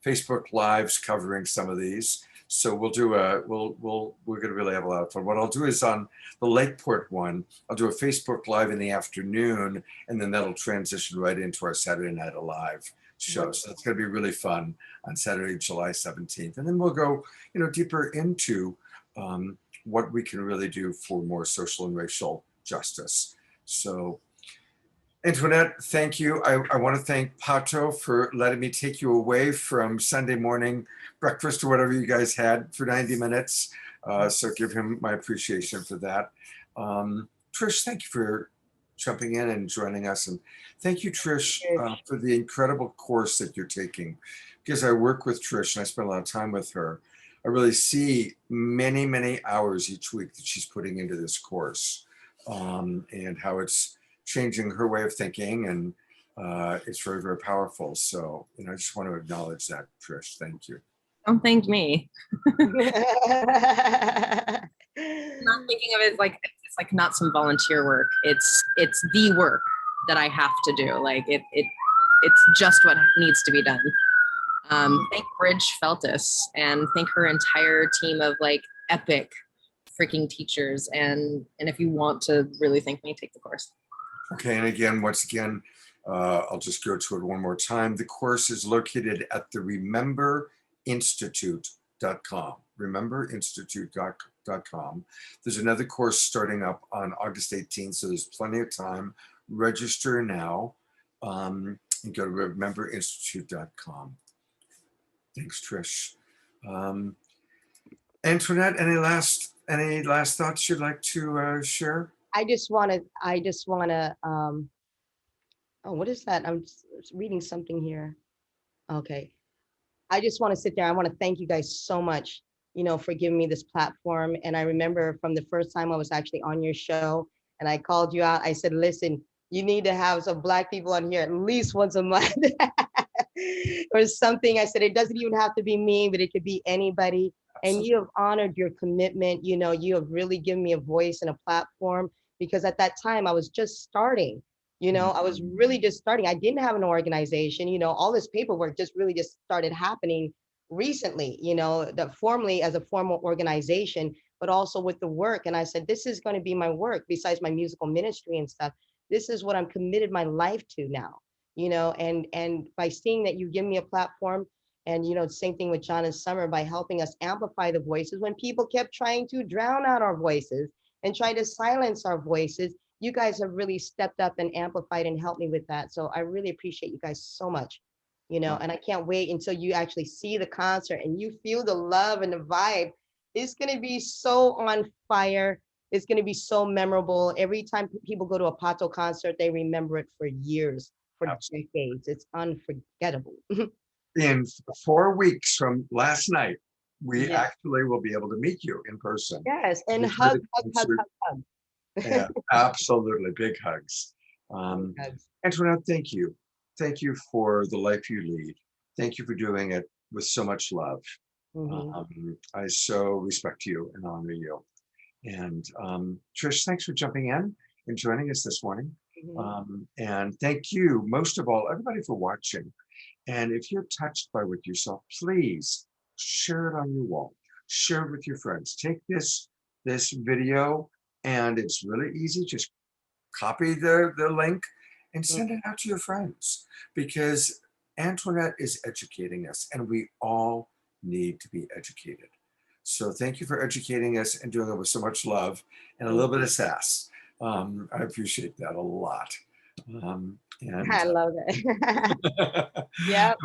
S1: Facebook Lives covering some of these. So we'll do we're gonna really have a lot of fun. What I'll do is on the Lakeport one, I'll do a Facebook Live in the afternoon, and then that'll transition right into our Saturday Night Alive show. So it's gonna be really fun on Saturday, July 17th. And then we'll go, deeper into what we can really do for more social and racial justice. So Antoinette, thank you. I want to thank Pato for letting me take you away from Sunday morning breakfast or whatever you guys had for 90 minutes. So give him my appreciation for that. Trish, thank you for jumping in and joining us. And thank you, Trish, for the incredible course that you're taking. Because I work with Trish and I spend a lot of time with her, I really see many, many hours each week that she's putting into this course and how it's changing her way of thinking, and it's very, very powerful. So, I just want to acknowledge that, Trish. Thank you.
S3: Don't thank me. Not thinking of it like it's like not some volunteer work. It's the work that I have to do. Like it's just what needs to be done. Thank Bridge Feltus and thank her entire team of like epic freaking teachers. And if you want to really thank me, take the course.
S1: Okay, and again, once again, I'll just go to it one more time. The course is located at the rememberinstitute.com. Rememberinstitute.com. There's another course starting up on August 18th, so there's plenty of time. Register now and go to rememberinstitute.com. Thanks, Trish. Antoinette, any last thoughts you'd like to share?
S2: I just want to, oh, what is that? I'm just reading something here. Okay. I just want to sit there. I want to thank you guys so much, for giving me this platform. And I remember from the first time I was actually on your show and I called you out, I said, listen, you need to have some Black people on here at least once a month or something. I said, it doesn't even have to be me, but it could be anybody. And you have honored your commitment. You have really given me a voice and a platform, because at that time I was just starting. You know, I was really just starting. I didn't have an organization, you know, all this paperwork just really just started happening recently, you know, that formally as a formal organization, but also with the work. And I said, this is going to be my work besides my musical ministry and stuff. This is what I'm committed my life to now, you know, and by seeing that you give me a platform and, you know, same thing with John and Summer by helping us amplify the voices when people kept trying to drown out our voices and try to silence our voices. You guys have really stepped up and amplified and helped me with that. So I really appreciate you guys so much, you know, and I can't wait until you actually see the concert and you feel the love and the vibe. It's going to be so on fire. It's going to be so memorable. Every time people go to a Pato concert, they remember it for years, for decades. It's unforgettable.
S1: In 4 weeks from last night, we
S2: Yeah.
S1: actually will be able to meet you in person.
S2: Yes, and
S1: Before
S2: hug,
S1: the
S2: hug, hug,
S1: concert.
S2: hug, hug.
S1: Yeah, absolutely. Big hugs.
S2: Hugs.
S1: Antoinette, thank you. Thank you for the life you lead. Thank you for doing it with so much love.
S2: Mhm.
S1: I so respect you and honor you. And Trish, thanks for jumping in and joining us this morning.
S2: Mhm.
S1: And thank you, most of all, everybody for watching. And if you're touched by what you saw, please share it on your wall. Share it with your friends. Take this video, and it's really easy. Just copy the link and send it out to your friends, because Antoinette is educating us, and we all need to be educated. So thank you for educating us and doing it with so much love and a little bit of sass. I appreciate that a lot. And
S2: I love that. Yep.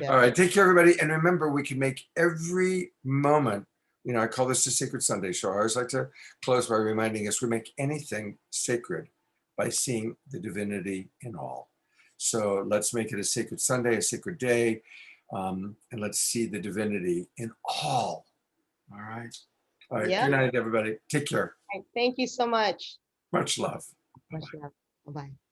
S1: all right, take care, everybody. And remember, we can make every moment, you know, I call this the Sacred Sunday Show. I always like to close by reminding us we make anything sacred by seeing the divinity in all. So let's make it a sacred Sunday, a sacred day, and let's see the divinity in all. All right. All right.
S2: Yep.
S1: Good night, everybody. Take care.
S2: Thank you so much.
S1: Much love.
S2: Much love. Bye-bye.